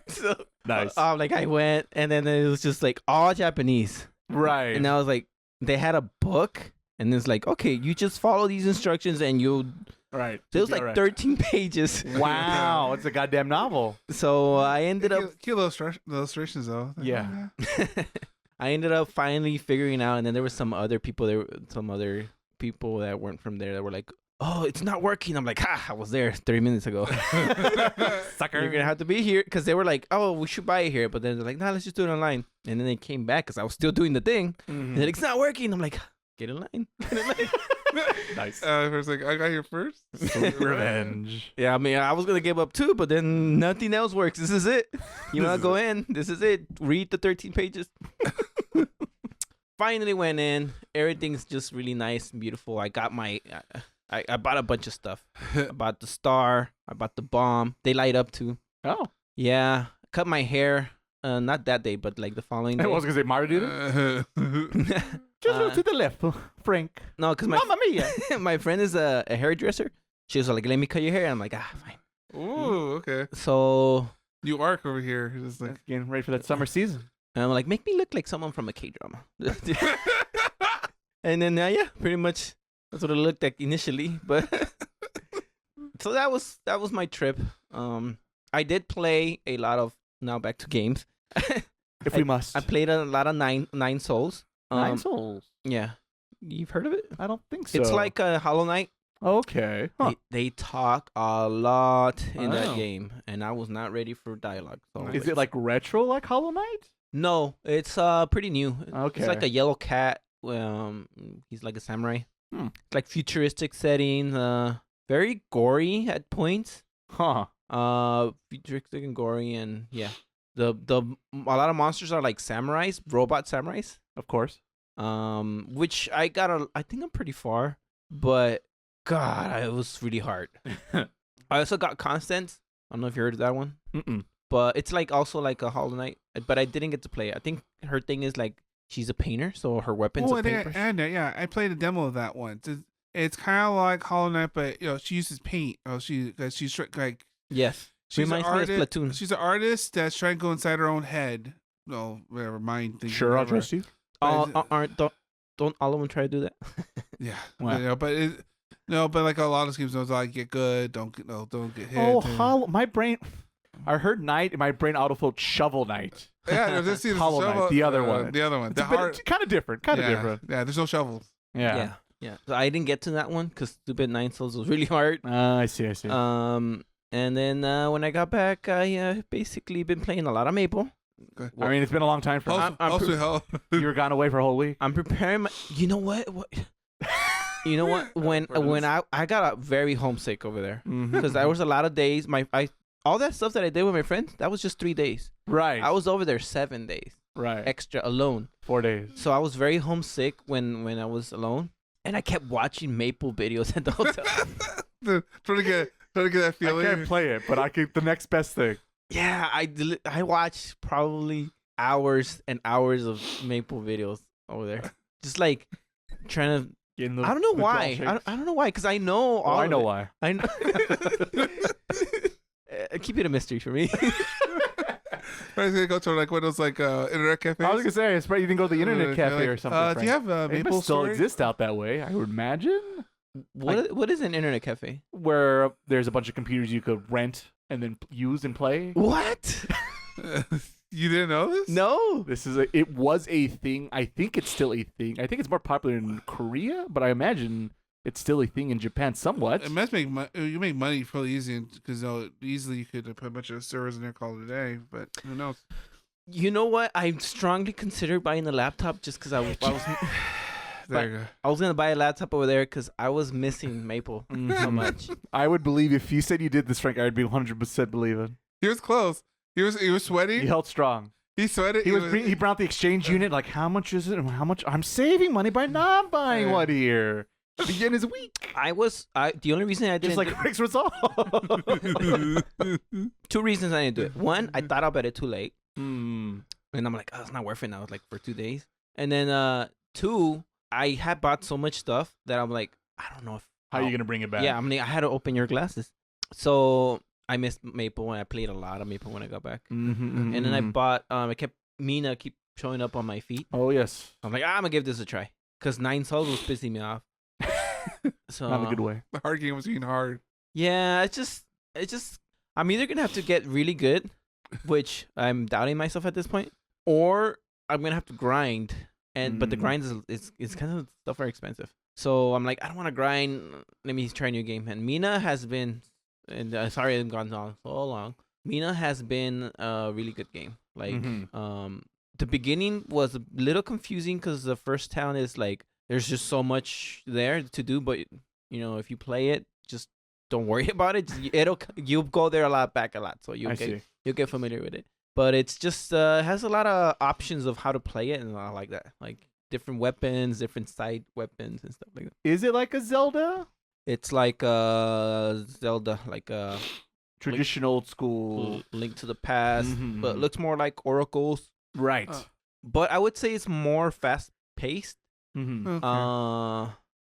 So nice. Like I went, and then it was just like all Japanese. Right. And I was like, they had a book, and it's like, okay, you just follow these instructions, and you'll. Right. It was like 13 pages. Wow, it's a goddamn novel. So I ended up. Cute illustrations though. Yeah. I ended up finally figuring out, and then there were some other people that weren't from there that were like, "Oh, it's not working." I'm like, I was there 30 minutes ago. Sucker. You're gonna have to be here, because they were like, "Oh, we should buy it here," but then they're like, "Nah, let's just do it online." And then they came back because I was still doing the thing. And they're like, "It's not working." I'm like, "Get in line." Nice. I was like, I got here first. Revenge. Yeah, I mean, I was gonna give up too, but then nothing else works. This is it. You wanna go in? This is it. Read the 13 pages. Finally went in. Everything's just really nice and beautiful. I got my. I bought a bunch of stuff. I bought the star. I bought the bomb. They light up too. Oh. Yeah. Cut my hair. Not that day, but like the following day. I was gonna say Mario did it. Just look to the left, Frank. No, because Mamma mia. my friend is a hairdresser. She was like, "Let me cut your hair." I'm like, fine. Ooh, okay. So new arc over here. Just like Getting ready for that summer season. and I'm like, make me look like someone from a K-drama. And then yeah, pretty much that's what it looked like initially. But so that was my trip. I did play a lot of, now back to games. If we must. I played a lot of Nine Souls. 9 Souls. Yeah. You've heard of it? I don't think so. It's like a Hollow Knight. Okay. Huh. They talk a lot in that game, and I was not ready for dialogue. So Is it like retro, like Hollow Knight? No, it's pretty new. Okay. It's like a yellow cat. He's like a samurai. It's like futuristic setting. Very gory at points. Huh. Futuristic and gory, and yeah. A lot of monsters are like samurais, robot samurais. Of course. Which I think I'm pretty far, but God, it was really hard. I also got Constance. I don't know if you heard of that one. But it's like also like a Hollow Knight, but I didn't get to play it. I think her thing is like she's a painter, so her weapon's a paintbrush. Yeah, I played a demo of that one. It's kind of like Hollow Knight, but she uses paint. She's like yes. Reminds me of Splatoon. She's an artist that's trying to go inside her own head. No, whatever, mind thing. Sure, I'll trust you. Don't all of them try to do that? Yeah, wow. but like a lot of schemes, like get good, don't get hit. Oh, my brain. I heard Knight, and my brain autofilled Shovel Knight. Yeah, this is Hollow Knight, the other one. The other one. Kind of different. Different. Yeah, there's no shovels. Yeah. So I didn't get to that one because stupid Nine Souls was really hard. I see. And then when I got back, I basically been playing a lot of Maple. I mean, it's been a long time for us. You were gone away for a whole week. I'm preparing my. You know what? You know what? When I got very homesick over there because there was a lot of days. All that stuff that I did with my friends, that was just 3 days. Right. I was over there 7 days. Right. Extra alone. 4 days. So I was very homesick when I was alone, and I kept watching Maple videos at the hotel. trying to get that feeling. I can't play it, but I keep the next best thing. Yeah, I watched probably hours and hours of Maple videos over there, just like trying to. I don't know why. I don't know why, because I know all. I know why. I know. Keep it a mystery for me. I was gonna go to like one of those like internet cafes. I was gonna say, it's probably you can go to the internet cafe or something. Do you have Maple? It still exist out that way, I would imagine. What is an internet cafe? Where there's a bunch of computers you could rent and then use and play. What? You didn't know this? No. It was a thing. I think it's still a thing. I think it's more popular in Korea, but I imagine it's still a thing in Japan somewhat. It must you make money fairly easy because easily you could put a bunch of servers in there, call it a day. But who knows? You know what? I strongly considered buying a laptop just because I was there you go. I was gonna buy a laptop over there because I was missing Maple so much. I would believe if you said you did this, Frank, I'd be 100% believing. He was close. He was sweaty. He held strong. He sweated. He brought the exchange unit. Like, how much is it? And how much? I'm saving money by not buying one here. The yen is weak. The only reason I didn't just like Rick's resolve. 2 reasons I didn't do it. One, I thought about it too late. And I'm like, oh, it's not worth it now. It's like for 2 days. And then 2, I had bought so much stuff that I'm like, I don't know how are you gonna bring it back. Yeah, I mean, I had to open your glasses. So I missed Maple, and I played a lot of Maple when I got back. And then I bought. I kept Mina keep showing up on my feet. Oh yes. I'm like, I'm gonna give this a try because 9 Souls was pissing me off. So not in a good way. The hard game was being hard. Yeah, it's just. I'm either gonna have to get really good, which I'm doubting myself at this point, or I'm gonna have to grind. But the grind is kind of stuff very expensive. So I'm like, I don't want to grind. Let me try a new game. And Mina has been, and sorry I've gone on so long. Mina has been a really good game. Like, the beginning was a little confusing because the first town is like, there's just so much there to do. But if you play it, just don't worry about it. You'll go there a lot, back a lot. So you'll get familiar with it. But it's just has a lot of options of how to play it, and I like that. Like different weapons, different side weapons, and stuff like that. Is it like a Zelda? It's like a Zelda, like a traditional old school Link to the Past, but it looks more like Oracles. Right. But I would say it's more fast paced. Okay.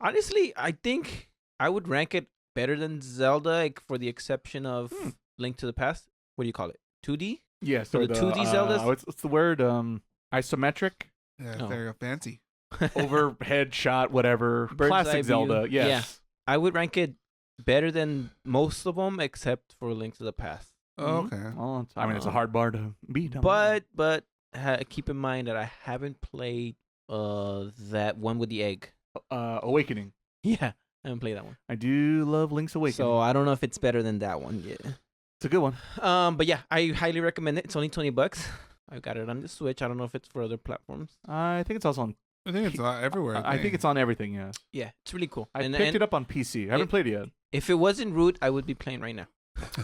Honestly, I think I would rank it better than Zelda, like, for the exception of Link to the Past. What do you call it? 2D? Yes. So the 2D Zeldas? What's the word? Isometric? Yeah, there you go. Fancy. Overhead shot, whatever. Classic Zelda. Yes. Yeah. I would rank it better than most of them, except for Link to the Past. Oh, okay. Well, I mean, it's a hard bar to beat. But keep in mind that I haven't played that one with the egg. Awakening. Yeah, I haven't played that one. I do love Link's Awakening. So I don't know if it's better than that one yet. It's a good one. But yeah, I highly recommend it. It's only $20. I got it on the Switch. I don't know if it's for other platforms. I think it's also on. I think it's everywhere. I think it's on everything. Yes. Yeah, it's really cool. I picked it up on PC. I haven't played it yet. If it wasn't Root, I would be playing right now.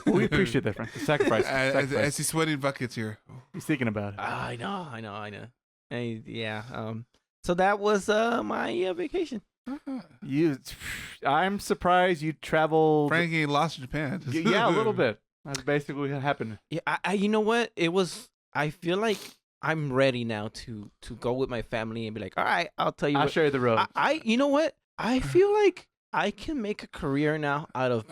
Well, we appreciate that, Frank. The sacrifice. As he's sweating buckets here. He's thinking about it. I know. So that was my vacation. I'm surprised you traveled. Frankie lost Japan. Yeah, a little bit. That's basically what happened. Yeah, you know what? I feel like I'm ready now to go with my family and be like, all right, I'll tell you. I'll show you the road. You know what? I feel like I can make a career now out of.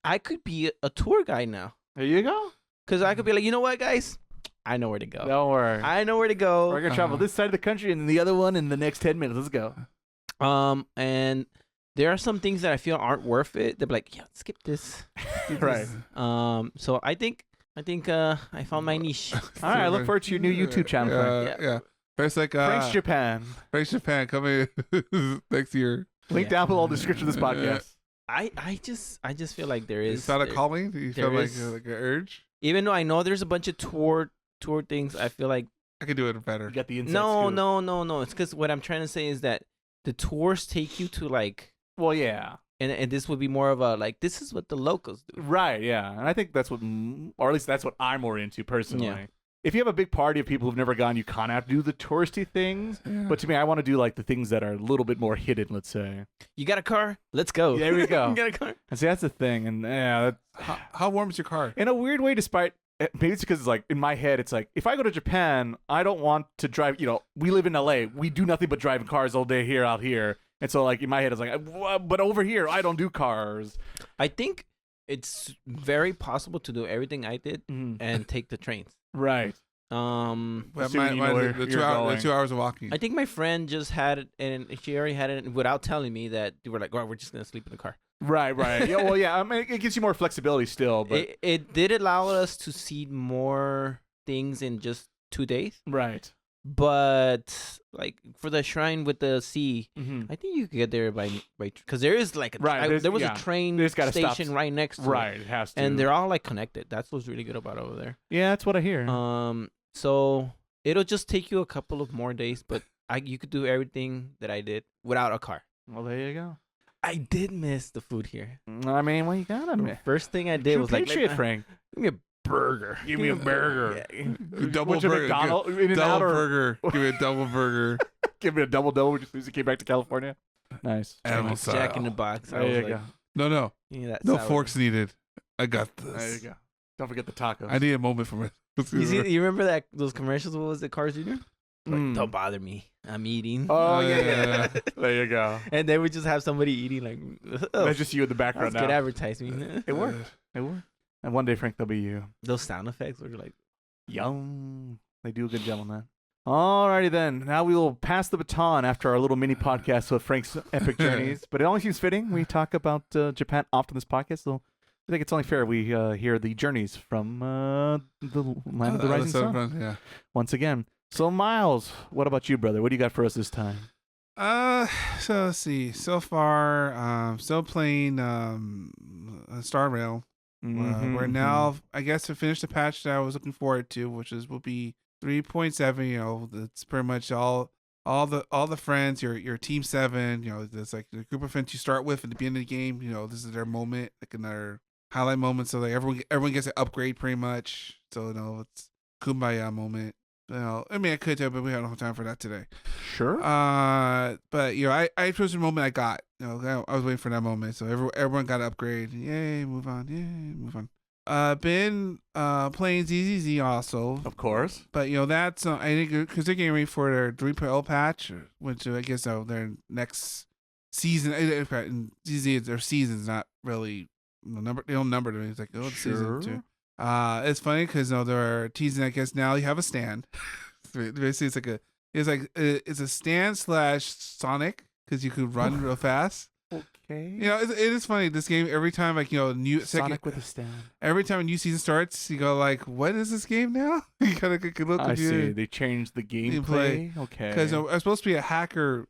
I could be a tour guide now. There you go. Because I could be like, you know what, guys? I know where to go. Don't worry. I know where to go. We're gonna travel this side of the country and the other one in the next 10 minutes. Let's go. And there are some things that I feel aren't worth it. They're like, yeah, skip this. Right. So I think I found my niche. All right. I look forward to your new YouTube channel. Yeah. It's like Frank's Japan. Frank's Japan coming next year. Link down below the description of this podcast. I just feel like there is. You felt a calling? You felt like an urge? Even though I know there's a bunch of tour tour things, I feel like I could do it better. You got the inside no. scoop. It's because what I'm trying to say is that the tours take you to like. Well, yeah. And this would be more of a like, this is what the locals do. Right, yeah. And I think that's what, or at least that's what I'm more into personally. Yeah. If you have a big party of people who've never gone, you kind of have to do the touristy things. Yeah. But to me, I want to do like the things that are a little bit more hidden, let's say. You got a car? Let's go. There we go. You got a car? And see, that's the thing. And yeah, how warm is your car? In a weird way, despite, maybe it's because it's like, in my head, it's like, if I go to Japan, I don't want to drive, we live in LA. We do nothing but drive cars all day out here. And so, like, in my head, it's like, but over here, I don't do cars. I think it's very possible to do everything I did and take the trains. Right. The 2 hours of walking. I think my friend just had it, and she already had it without telling me that they were like, "Well, we're just gonna sleep in the car." Right. Yeah. Well, yeah. I mean, it gives you more flexibility still, but it did allow us to see more things in just 2 days. Right. But like for the shrine with the sea, I think you could get there by because there is like there was a train station right next to it. It has to, and they're all like connected. That's what's really good about over there. Yeah, that's what I hear. So it'll just take you a couple of more days, but you could do everything that I did without a car. Well, there you go. I did miss the food here. I mean, well, you gotta miss. First thing I did was like, Frank, give me a burger. Give me a burger. Double burger. Double burger. Give me a double burger. Give me a double as soon as you came back to California. Nice. Animal Jack in the Box. There you go. No. No forks needed. I got this. There you go. Don't forget the tacos. I need a moment from it. You remember those commercials? What was it, Cars Jr.? Like, don't bother me. I'm eating. Oh, yeah. There you go. And they would just have somebody eating like... That's just you in the background now. Good advertising. It worked. And one day, Frank, they'll be you. Those sound effects were like... Yum. They do a good job on that. Alrighty then. Now we will pass the baton after our little mini podcast with Frank's epic journeys. But it only seems fitting. We talk about Japan often in this podcast, so I think it's only fair we hear the journeys from the land of the rising sun. Yeah. Once again. So, Miles, what about you, brother? What do you got for us this time? So let's see. So far, still playing Star Rail. We're now, I guess, to finish the patch that I was looking forward to, which will be 3.7. It's pretty much all the friends, your team 7. There's like the group of friends you start with at the beginning of the game. This is their moment, like another highlight moment. So like everyone gets an upgrade pretty much. So it's kumbaya moment. I mean, I could too, but we don't have time for that today. Sure. But I chose the moment I got. I was waiting for that moment, so everyone got an upgrade. Yay! Move on. Been playing ZZZ also, of course. But that's I think because they're getting ready for their 3.0 patch, which I guess their next season. And ZZZ, their season's not really number. They don't number them. It's like season 2. It's funny because they're teasing. I guess now you have a stand. Basically, it's a stand / Sonic because you could run real fast. Okay. It is funny. This game every time new Sonic with a stand. Every time a new season starts, you go like, "What is this game now?" You kind of get a little confused. I see. They changed the gameplay. Okay. Because I'm supposed to be a hacker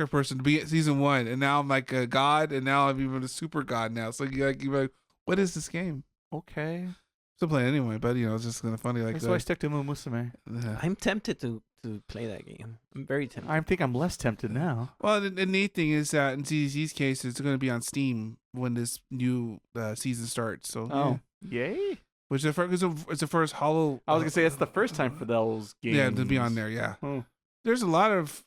person to be at season 1, and now I'm like a god, and now I'm even a super god now. So you're like, what is this game? Okay. Still playing anyway, but it's just kind of funny. Like that's why I stick to Musume. I'm tempted to play that game. I'm very tempted. I think I'm less tempted now. Well, the neat thing is that in ZZ's case, it's going to be on Steam when this new season starts. So yay! Which is it's the first Hollow. I was gonna say it's the first time for those games. Yeah, to be on there. Yeah. There's a lot of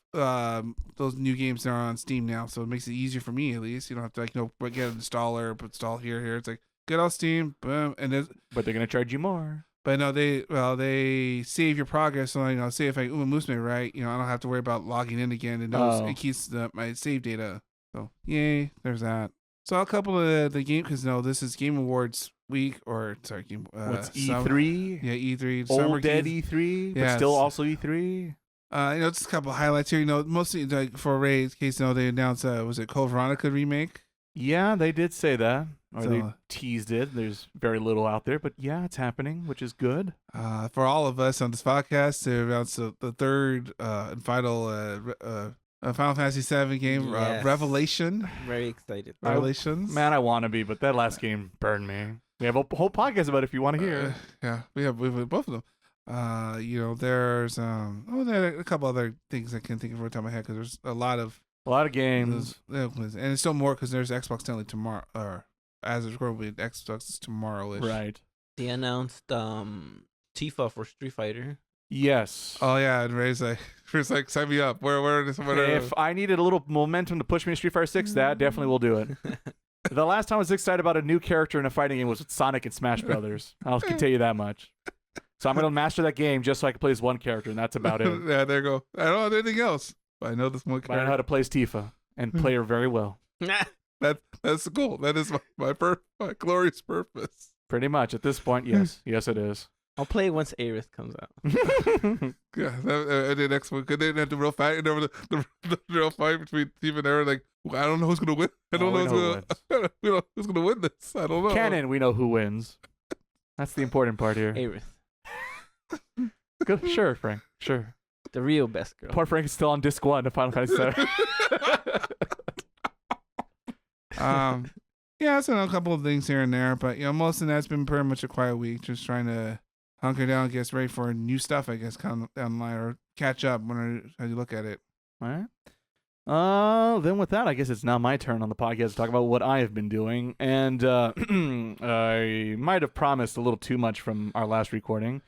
those new games that are on Steam now, so it makes it easier for me at least. You don't have to get an installer, put install here. It's like. Get off Steam, boom, but they're gonna charge you more. But no, they save your progress. So say if I Uma Musume, right, I don't have to worry about logging in again. It keeps my save data. So yay, there's that. So a couple of the game because this is Game Awards week what's E3? Summer, yeah, E3. Old dead E3, but still also E3. Just a couple of highlights here. Mostly like for Ray's case, they announced was it Code Veronica remake. Yeah, they did say that. Or they teased it. There's very little out there, but yeah, it's happening, which is good. For all of us on this podcast, they announced the third and final Final Fantasy VII game, Revelation. Very excited. Revelations. Man, I want to be, but that last game burned me. We have a whole podcast about it if you want to hear. Yeah, we have both of them. There's there are a couple other things I can think of off the top of my head because there's a lot of games, and it's still more because there's Xbox Stanley tomorrow, or as it's probably Xbox is tomorrow-ish. Right. They announced Tifa for Street Fighter. Yes. Oh yeah, and Ray's like, sign me up. Where if I needed a little momentum to push me to Street Fighter 6, that definitely will do it. The last time I was excited about a new character in a fighting game was with Sonic and Smash Brothers. I can tell you that much. So I'm gonna master that game just so I can play as one character, and that's about it. Yeah, there you go. I don't know anything else. But I know this one character. I know how to play as Tifa and play her very well. That's cool. That is my glorious purpose. Pretty much at this point, yes, yes it is. I'll play it once Aerith comes out. Yeah, and the next one, could they have the real fight? The real fight between Tifa and Aerith? Like, I don't know who's gonna win. I don't know who's gonna win this. I don't know. Canon, we know who wins. That's the important part here. Aerith. Good, sure, Frank. Sure. The real best girl. Poor Frank is still on disc 1 of Final Fantasy VII. Yeah, so a couple of things here and there, but most of that's been pretty much a quiet week. Just trying to hunker down, get ready for new stuff. I guess come down the line or catch up when I look at it. All right. Then with that, I guess it's now my turn on the podcast to talk about what I have been doing, and I might have promised a little too much from our last recording.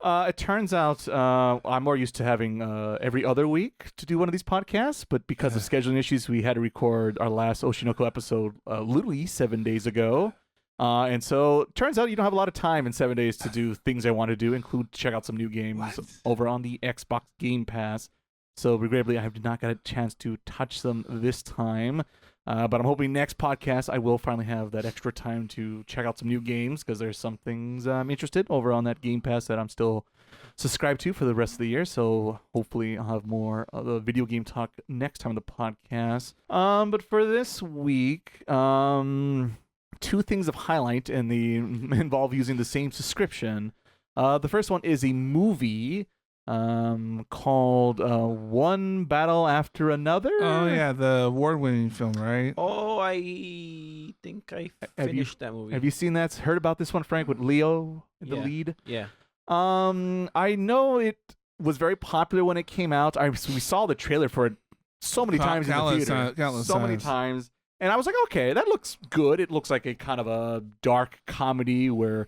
It turns out I'm more used to having every other week to do one of these podcasts, but because of scheduling issues, we had to record our last Oshinoko episode literally 7 days ago. And so it turns out you don't have a lot of time in 7 days to do things I want to do, include check out some new games over on the Xbox Game Pass. So regrettably, I have not got a chance to touch them this time. But I'm hoping next podcast I will finally have that extra time to check out some new games because there's some things I'm interested over on that Game Pass that I'm still subscribed to for the rest of the year. So hopefully I'll have more of the video game talk next time on the podcast. But for this week, 2 things of highlight and they involve using the same subscription. The first one is a movie called One Battle After Another. Oh yeah, the award-winning film, right? Oh, I think I finished that movie. Have you seen that? Heard about this one, Frank, with Leo in the lead? Yeah. I know it was very popular when it came out. We saw the trailer for it so many times in the theater. So many times. And I was like, okay, that looks good. It looks like a kind of a dark comedy where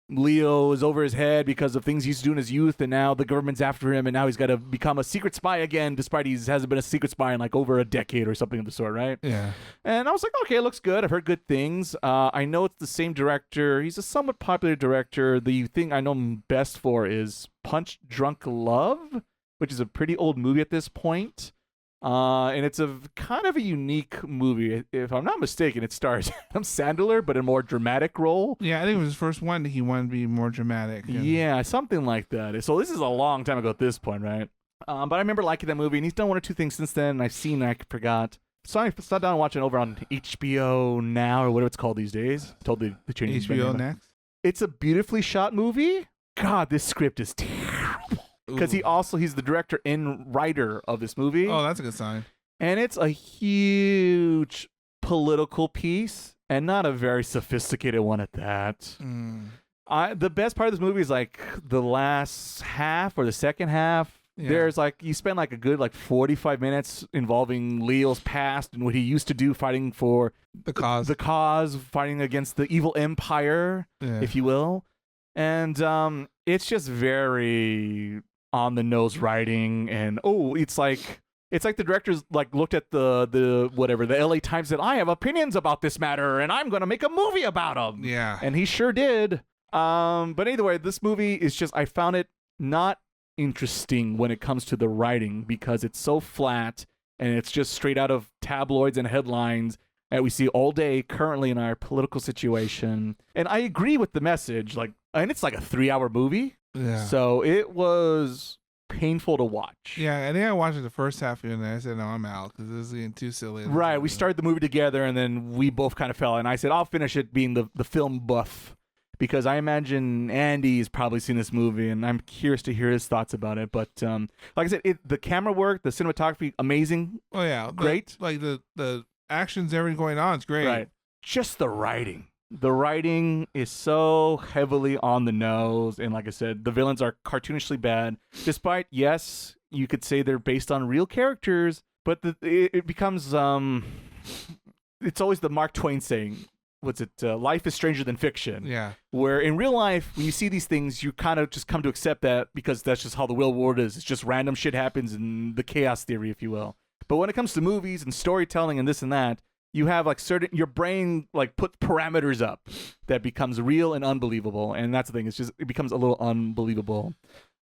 Leo is over his head because of things he used to do in his youth, and now the government's after him, and now he's got to become a secret spy again, despite he hasn't been a secret spy in like over a decade or something of the sort, right? Yeah. And I was like, okay, it looks good. I've heard good things. I know it's the same director. He's a somewhat popular director. The thing I know him best for is Punch Drunk Love, which is a pretty old movie at this point. And it's a kind of a unique movie. If I'm not mistaken, it stars Adam Sandler, but in a more dramatic role. Yeah, I think it was his first one. He wanted to be more dramatic. Yeah, something like that. So this is a long time ago at this point, right? But I remember liking that movie, and he's done 1 or 2 things since then, and I've seen and I forgot. So I sat down and watched it over on HBO Now, or whatever it's called these days. Totally the change. HBO Next? It's a beautifully shot movie. God, this script is terrible. Because he's the director and writer of this movie. Oh, that's a good sign. And it's a huge political piece, and not a very sophisticated one at that. The best part of this movie is like the last half or the second half. Yeah. There's like you spend like a good 45 minutes involving Leo's past and what he used to do fighting for the cause, fighting against the evil empire, if you will. And it's just very on the nose writing, and it's like the directors looked at the LA Times, said, I have opinions about this matter and I'm gonna make a movie about them. Yeah. And he sure did. But either way, this movie is just, I found it not interesting when it comes to the writing because it's so flat and it's just straight out of tabloids and headlines that we see all day currently in our political situation. And I agree with the message, and it's like a 3-hour movie. Yeah. So it was painful to watch. Yeah, I think I watched it the first half and I said, no, I'm out because this is getting too silly. Right. We started the movie together and then we both kind of fell. And I said, I'll finish it being the film buff because I imagine Andy's probably seen this movie and I'm curious to hear his thoughts about it. But like I said, the camera work, the cinematography, amazing. Oh, yeah. Great. The actions, everything going on, it's great. Right. Just the writing. The writing is so heavily on the nose, and like I said, the villains are cartoonishly bad. Despite, yes, you could say they're based on real characters, but it becomes it's always the Mark Twain saying, what's it? Life is stranger than fiction. Yeah. Where in real life, when you see these things, you kind of just come to accept that because that's just how the real world is. It's just random shit happens in the chaos theory, if you will. But when it comes to movies and storytelling and this and that, you have like your brain like put parameters up that becomes real and unbelievable. And that's the thing. It becomes a little unbelievable.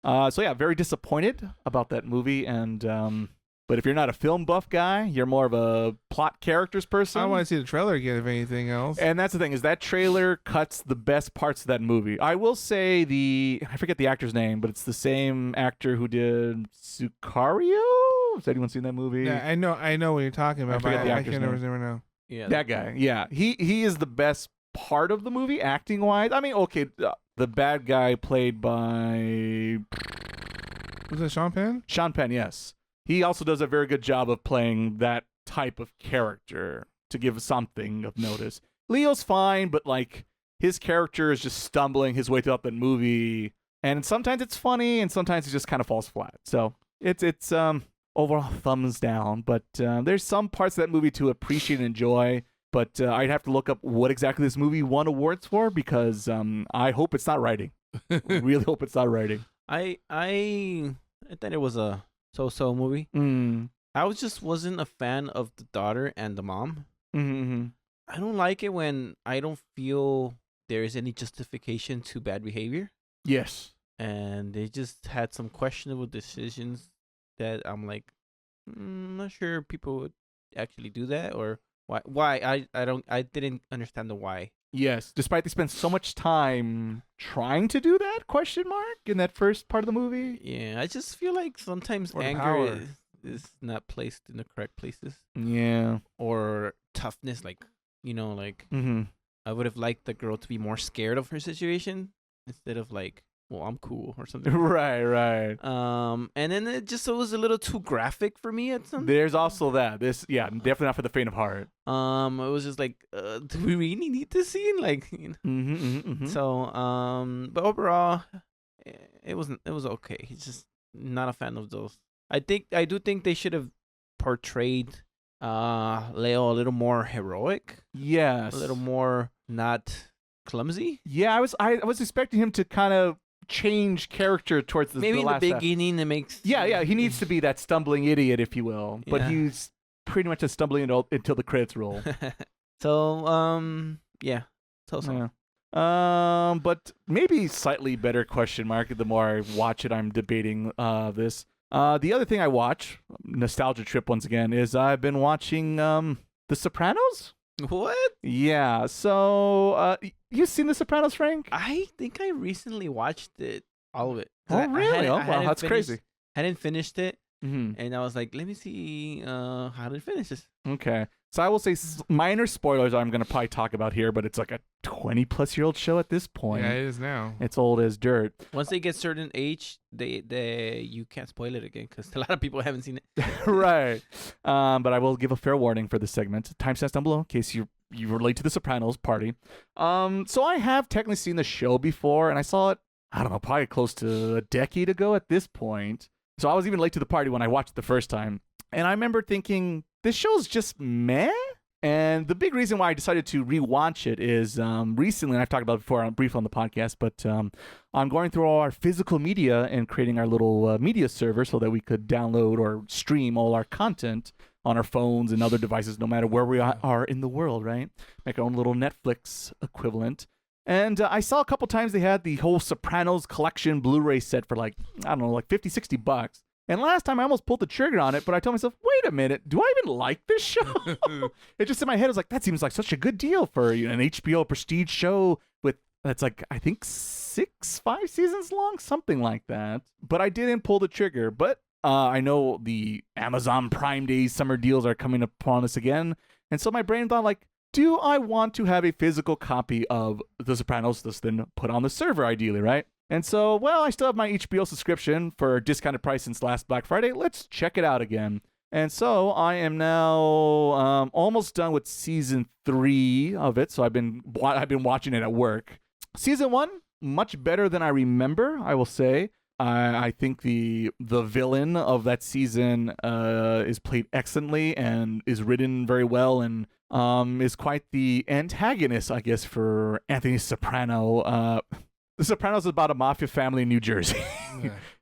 So yeah, very disappointed about that movie. And but if you're not a film buff guy, you're more of a plot characters person. I want to see the trailer again, if anything else. And that's the thing, is that trailer cuts the best parts of that movie. I will say I forget the actor's name, but it's the same actor who did Sicario. Has anyone seen that movie? Yeah, I know what you're talking about, but I can't remember now. Yeah, that guy. Yeah, he is the best part of the movie, acting wise. I mean, okay, the bad guy played by Was it Sean Penn? Sean Penn, yes. He also does a very good job of playing that type of character to give something of notice. Leo's fine, but like his character is just stumbling his way throughout the movie, and sometimes it's funny, and sometimes it just kind of falls flat. So it's overall thumbs down. But there's some parts of that movie to appreciate and enjoy. But I'd have to look up what exactly this movie won awards for, because I hope it's not writing. Really hope it's not writing. I thought it was a so-so movie. I wasn't a fan of the daughter and the mom. Mm-hmm. I don't like it when I don't feel there is any justification to bad behavior. Yes. And they just had some questionable decisions that I'm like, I'm not sure people would actually do that, or why. I didn't understand the why. Yes, despite they spent so much time trying to do that, in that first part of the movie. Yeah, I just feel like sometimes anger is not placed in the correct places. Yeah. Or toughness, like, I would have liked the girl to be more scared of her situation instead of like, well, I'm cool or something. Right. And then it was a little too graphic for me at some. There's also that. Definitely not for the faint of heart. It was just like, do we really need this scene? Like, So, but overall, it was okay. It's just not a fan of those. I do think they should have portrayed Leo a little more heroic. Yes. A little more not clumsy. Yeah, I was expecting him to kind of change character towards the maybe last in the beginning it makes he needs to be that stumbling idiot, if you will, but he's pretty much just stumbling until the credits roll. So but maybe slightly better question mark. The more I watch it, I'm debating this. The other thing I watch, nostalgia trip once again, is I've been watching The Sopranos. What? Yeah. So, you seen The Sopranos, Frank? I think I recently watched it, all of it. Oh, really? Wow, that's crazy. I hadn't finished it, and I was like, let me see how to finish this. Okay. So I will say minor spoilers I'm going to probably talk about here, but it's like a 20-plus-year-old show at this point. Yeah, it is now. It's old as dirt. Once they get certain age, you can't spoil it again because a lot of people haven't seen it. Right. But I will give a fair warning for this segment. Timestamps down below in case you relate to the Sopranos party. So I have technically seen the show before, and I saw it, I don't know, probably close to a decade ago at this point. So I was even late to the party when I watched it the first time. And I remember thinking, this show's just meh. And the big reason why I decided to rewatch it is recently, and I've talked about it before briefly on the podcast, but I'm going through all our physical media and creating our little media server so that we could download or stream all our content on our phones and other devices, no matter where we are in the world, right? Make our own little Netflix equivalent. And I saw a couple times they had the whole Sopranos collection Blu-ray set for like, I don't know, like $50, $60. And last time I almost pulled the trigger on it, but I told myself, wait a minute, do I even like this show? It just in my head was like, that seems like such a good deal for an HBO prestige show that's like, I think 5 seasons long, something like that. But I didn't pull the trigger. But I know the Amazon Prime Day summer deals are coming upon us again. And so my brain thought like, do I want to have a physical copy of The Sopranos that's then put on the server ideally, right? And so, well, I still have my HBO subscription for a discounted price since last Black Friday. Let's check it out again. And so I am now almost done with season 3 of it. So I've been watching it at work. Season 1, much better than I remember, I will say. I think the villain of that season is played excellently and is written very well and is quite the antagonist, I guess, for Anthony Soprano. The Sopranos is about a mafia family in New Jersey,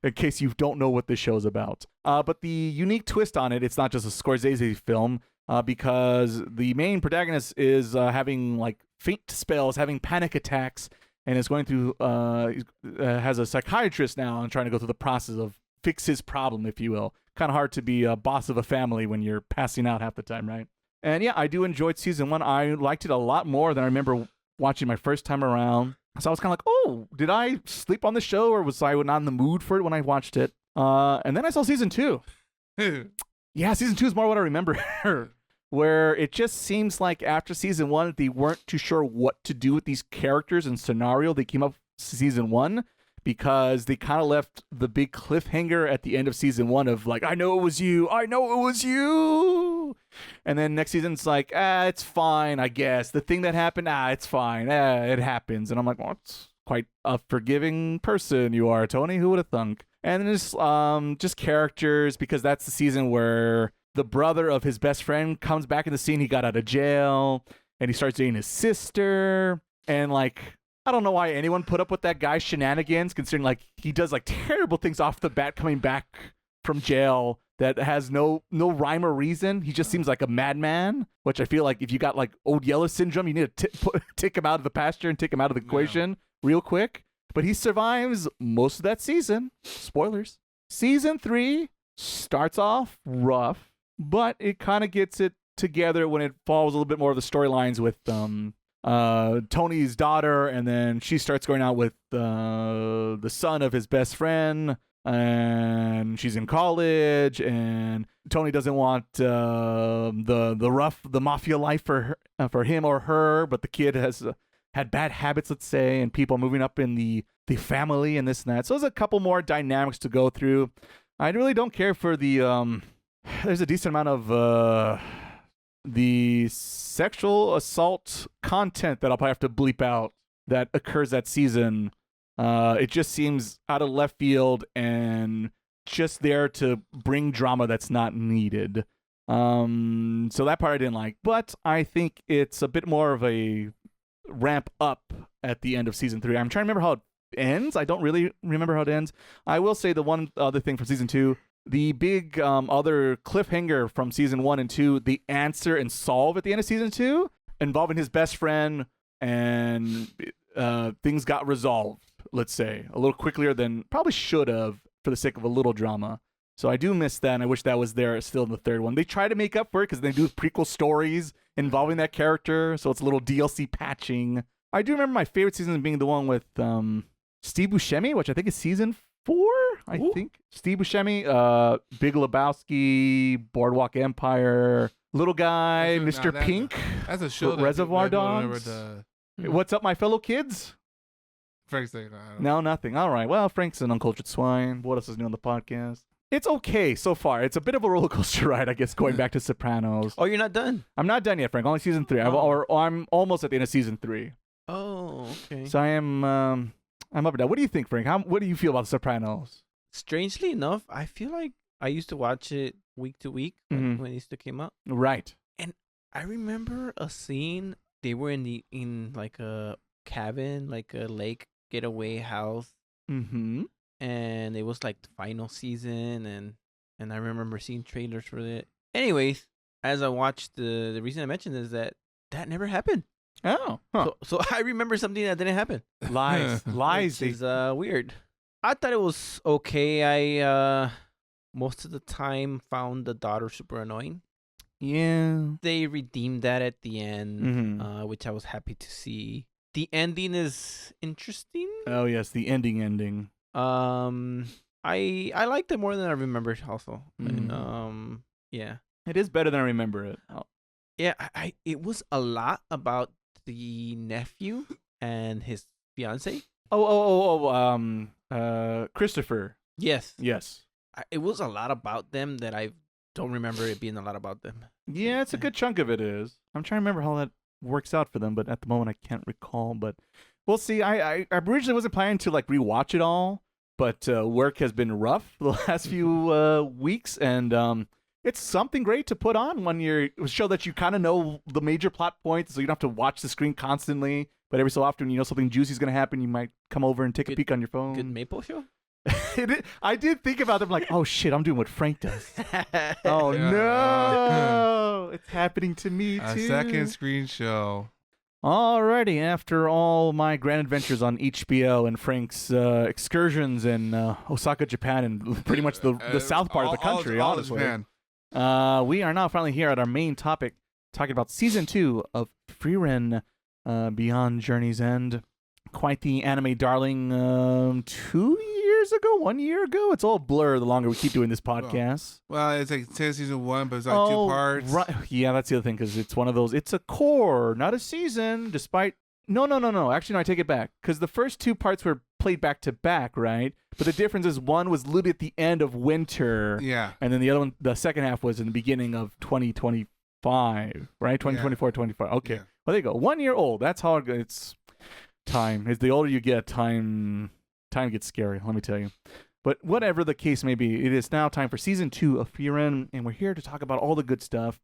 in case you don't know what this show is about. But the unique twist on it, it's not just a Scorsese film, because the main protagonist is having like faint spells, having panic attacks, and is going through, has a psychiatrist now and trying to go through the process of fix his problem, if you will. Kind of hard to be a boss of a family when you're passing out half the time, right? And yeah, I do enjoy season 1. I liked it a lot more than I remember watching my first time around. So I was kind of like, oh, did I sleep on the show or was I not in the mood for it when I watched it? And then I saw season 2. Yeah, season 2 is more what I remember. Where it just seems like after season 1, they weren't too sure what to do with these characters and scenario they came up with season 1, because they kind of left the big cliffhanger at the end of season 1 of like, I know it was you. And then next season, it's like, it's fine, I guess. The thing that happened, it's fine. It happens. And I'm like, well, it's quite a forgiving person you are, Tony. Who would have thunk? And then just characters, because that's the season where the brother of his best friend comes back in the scene. He got out of jail, and he starts dating his sister. And, like, I don't know why anyone put up with that guy's shenanigans, considering, like, he does, like, terrible things off the bat coming back from jail that has no rhyme or reason. He just seems like a madman, which I feel like if you got, like, Old Yeller syndrome, you need to take him out of the pasture and take him out of the equation real quick. But he survives most of that season. Spoilers. Season 3 starts off rough, but it kind of gets it together when it follows a little bit more of the storylines with Tony's daughter, and then she starts going out with the son of his best friend, and she's in college, and Tony doesn't want the mafia life for him or her, but the kid has had bad habits, let's say, and people moving up in the family and this and that. So there's a couple more dynamics to go through. I really don't care for the there's a decent amount of the sexual assault content that I'll probably have to bleep out that occurs that season. It just seems out of left field and just there to bring drama that's not needed. So that part I didn't like, but I think it's a bit more of a ramp up at the end of season 3. I'm trying to remember how it ends. I don't really remember how it ends. I will say the one other thing from season 2, the big other cliffhanger from season 1 and 2, the answer and solve at the end of season 2, involving his best friend, and things got resolved, let's say, a little quicker than probably should have for the sake of a little drama. So I do miss that, and I wish that was there still in the third one. They try to make up for it because they do prequel stories involving that character, so it's a little DLC patching. I do remember my favorite season being the one with Steve Buscemi, which I think is season 4, I think. Steve Buscemi, Big Lebowski, Boardwalk Empire, Little Guy, Mr. Pink, that's a show. Reservoir Dogs. What's up, my fellow kids? Frank's saying, No, nothing. All right. Well, Frank's an uncultured swine. What else is new on the podcast? It's okay so far. It's a bit of a roller coaster ride, I guess, going back to Sopranos. Oh, you're not done? I'm not done yet, Frank. Only season 3. I'm almost at the end of season 3. Oh, okay. So I'm up and down. What do you think, Frank? What do you feel about Sopranos? Strangely enough, I feel like I used to watch it week to week when it used to come out. Right. And I remember a scene. They were in like a cabin, like a lake getaway house. Mm-hmm. And it was like the final season, and I remember seeing trailers for it. Anyways, as I watched, the reason I mentioned is that never happened. Oh. Huh. So I remember something that didn't happen. Lies. Which is weird. I thought it was okay. I most of the time found the daughter super annoying. Yeah. They redeemed that at the end, which I was happy to see. The ending is interesting. Oh yes, the ending. I liked it more than I remembered also. And, yeah. It is better than I remember it. Oh. Yeah, it was a lot about the nephew and his fiance. Christopher. Yes. It was a lot about them that I don't remember it being a lot about them. Yeah, it's a good chunk of it is. I'm trying to remember how that works out for them, but at the moment I can't recall. But we'll see. I originally wasn't planning to like rewatch it all, but work has been rough the last few weeks, and it's something great to put on when you're a show that you kind of know the major plot points, so you don't have to watch the screen constantly. But every so often, you know something juicy is going to happen, you might come over and take a peek on your phone. Good Maple show? I did think about them like, oh shit, I'm doing what Frank does. Oh no, it's happening to me too. A second screen show. Alrighty, after all my grand adventures on HBO and Frank's excursions in Osaka, Japan, and pretty much the south part of the country, honestly, we are now finally here at our main topic, talking about Season 2 of Frieren Beyond Journey's End. Quite the anime darling 2 years ago, 1 year ago. It's all blur the longer we keep doing this podcast. Well, it's like season 1, but it's like 2 parts. Right. Yeah, that's the other thing, because it's one of those, it's a core, not a season, despite... No. Actually, no, I take it back, because the first 2 parts were played back to back, right? But the difference is one was literally at the end of winter. Yeah. And then the other one, the second half was in the beginning of 2025, right? 2024, 25. Okay. Yeah. Well, there you go. 1 year old. That's how it's... Time is the older you get, time gets scary, let me tell you. But whatever the case may be, it is now time for Season 2 of Frieren, and we're here to talk about all the good stuff.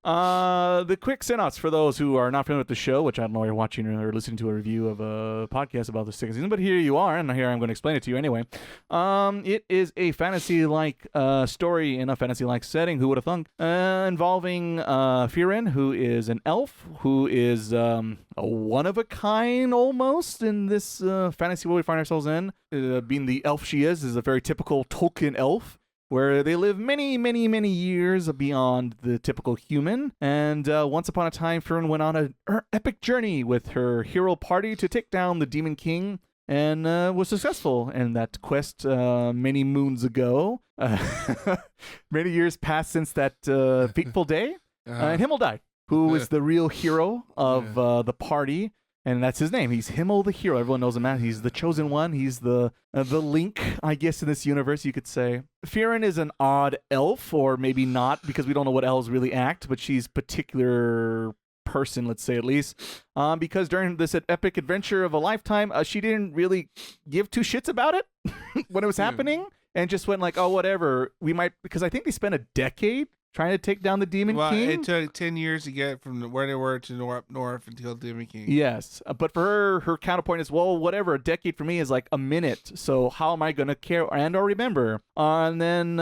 The quick synopsis for those who are not familiar with the show, which I don't know if you're watching or listening to a review of a podcast about the second season, but here you are, and here I'm going to explain it to you anyway. It is a fantasy-like story in a fantasy-like setting, who would have thunk, involving Frieren, who is an elf, who is a one-of-a-kind almost in this fantasy world we find ourselves in. Being the elf she is a very typical Tolkien elf, where they live many, many, many years beyond the typical human. And once upon a time, Frieren went on an epic journey with her hero party to take down the Demon King, and was successful in that quest many moons ago. Many years passed since that fateful day, and Himmel died, who is the real hero of the party. And that's his name. He's Himmel the hero. Everyone knows him as. He's the chosen one. He's the link, I guess, in this universe, you could say. Frieren is an odd elf, or maybe not, because we don't know what elves really act, but she's particular person, let's say at least, because during this epic adventure of a lifetime, she didn't really give 2 shits about it when it was happening, and just went like, oh, whatever. We might, because I think they spent a decade trying to take down the Demon King. Well, it took 10 years to get from where they were to up north until the Demon King. Yes, but for her counterpoint is, well, whatever, a decade for me is like a minute, so how am I going to care and or remember? And then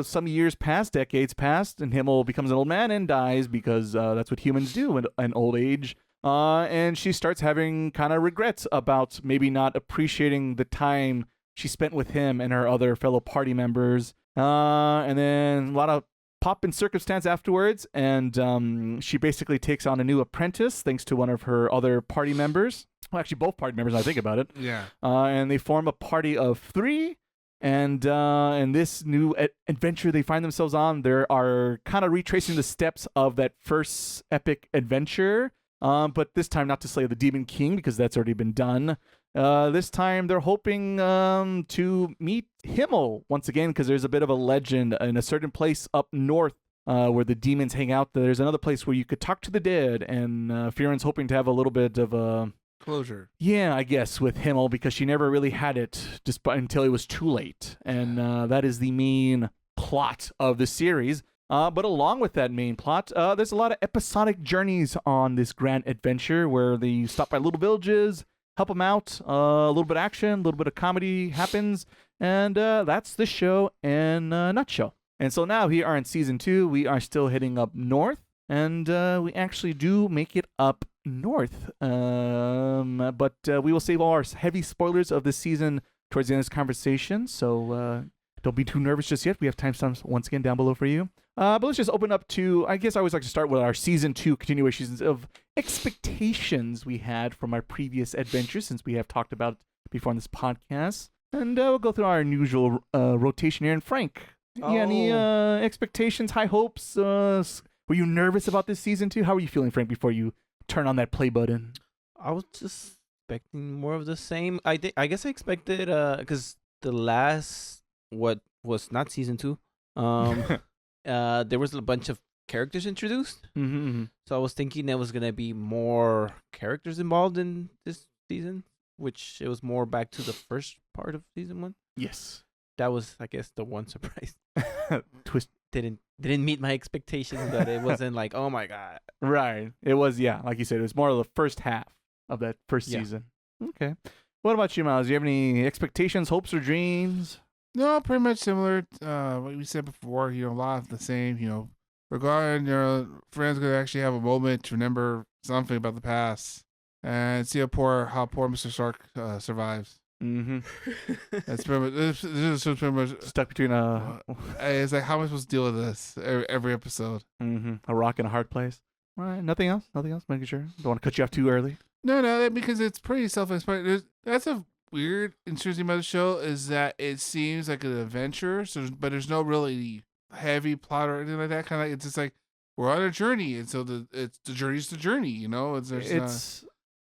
some years passed, decades passed, and Himmel becomes an old man and dies, because that's what humans do in old age. And she starts having kind of regrets about maybe not appreciating the time she spent with him and her other fellow party members. And then a lot of pop in circumstance afterwards, and she basically takes on a new apprentice thanks to one of her other party members. Well, actually, both party members, I think about it. Yeah. And they form a party of 3, and in this new adventure they find themselves on, they are kind of retracing the steps of that first epic adventure, but this time not to slay the Demon King, because that's already been done. This time they're hoping to meet Himmel once again, because there's a bit of a legend in a certain place up north where the demons hang out. There's another place where you could talk to the dead, and Frieren's hoping to have a little bit of a closure. Yeah, I guess, with Himmel, because she never really had it until it was too late. And that is the main plot of the series. But along with that main plot, there's a lot of episodic journeys on this grand adventure where they stop by little villages, help them out, a little bit of action, a little bit of comedy happens, and that's the show in a nutshell. And so now we are in Season 2, we are still heading up north, and we actually do make it up north. But we will save all our heavy spoilers of this season towards the end of this conversation, so don't be too nervous just yet. We have timestamps once again down below for you. But let's just open up to, I guess I always like to start with our Season 2 continuations of expectations we had from our previous adventures, since we have talked about it before on this podcast. And we'll go through our usual rotation here. And Frank, any expectations, high hopes? Were you nervous about this Season 2? How are you feeling, Frank, before you turn on that play button? I was just expecting more of the same. I guess I expected, because the last, what was not Season 2, there was a bunch of characters introduced. So I was thinking there was gonna be more characters involved in this season, which it was more back to the first part of season 1. Yes. That was, I guess, the one surprise. Twist Didn't meet my expectations, but it wasn't like, oh my god. Right. It was, yeah, like you said, it was more of the first half of that first season. Okay. What about you, Miles? Do you have any expectations, hopes, or dreams? No, pretty much similar to what we said before. A lot of the same. Regarding your friends going to actually have a moment to remember something about the past and see how poor Mr. Stark survives. That's pretty much. This is pretty much stuck between It's like, how am I supposed to deal with this every episode? A rock in a hard place. All right. Nothing else. Making sure. Don't want to cut you off too early. No, because it's pretty self-explanatory. That's a weird, interesting about the show is that it seems like an adventure, but there's no really heavy plot or anything like that. Kind of, it's just like we're on a journey, and so the journey's the journey.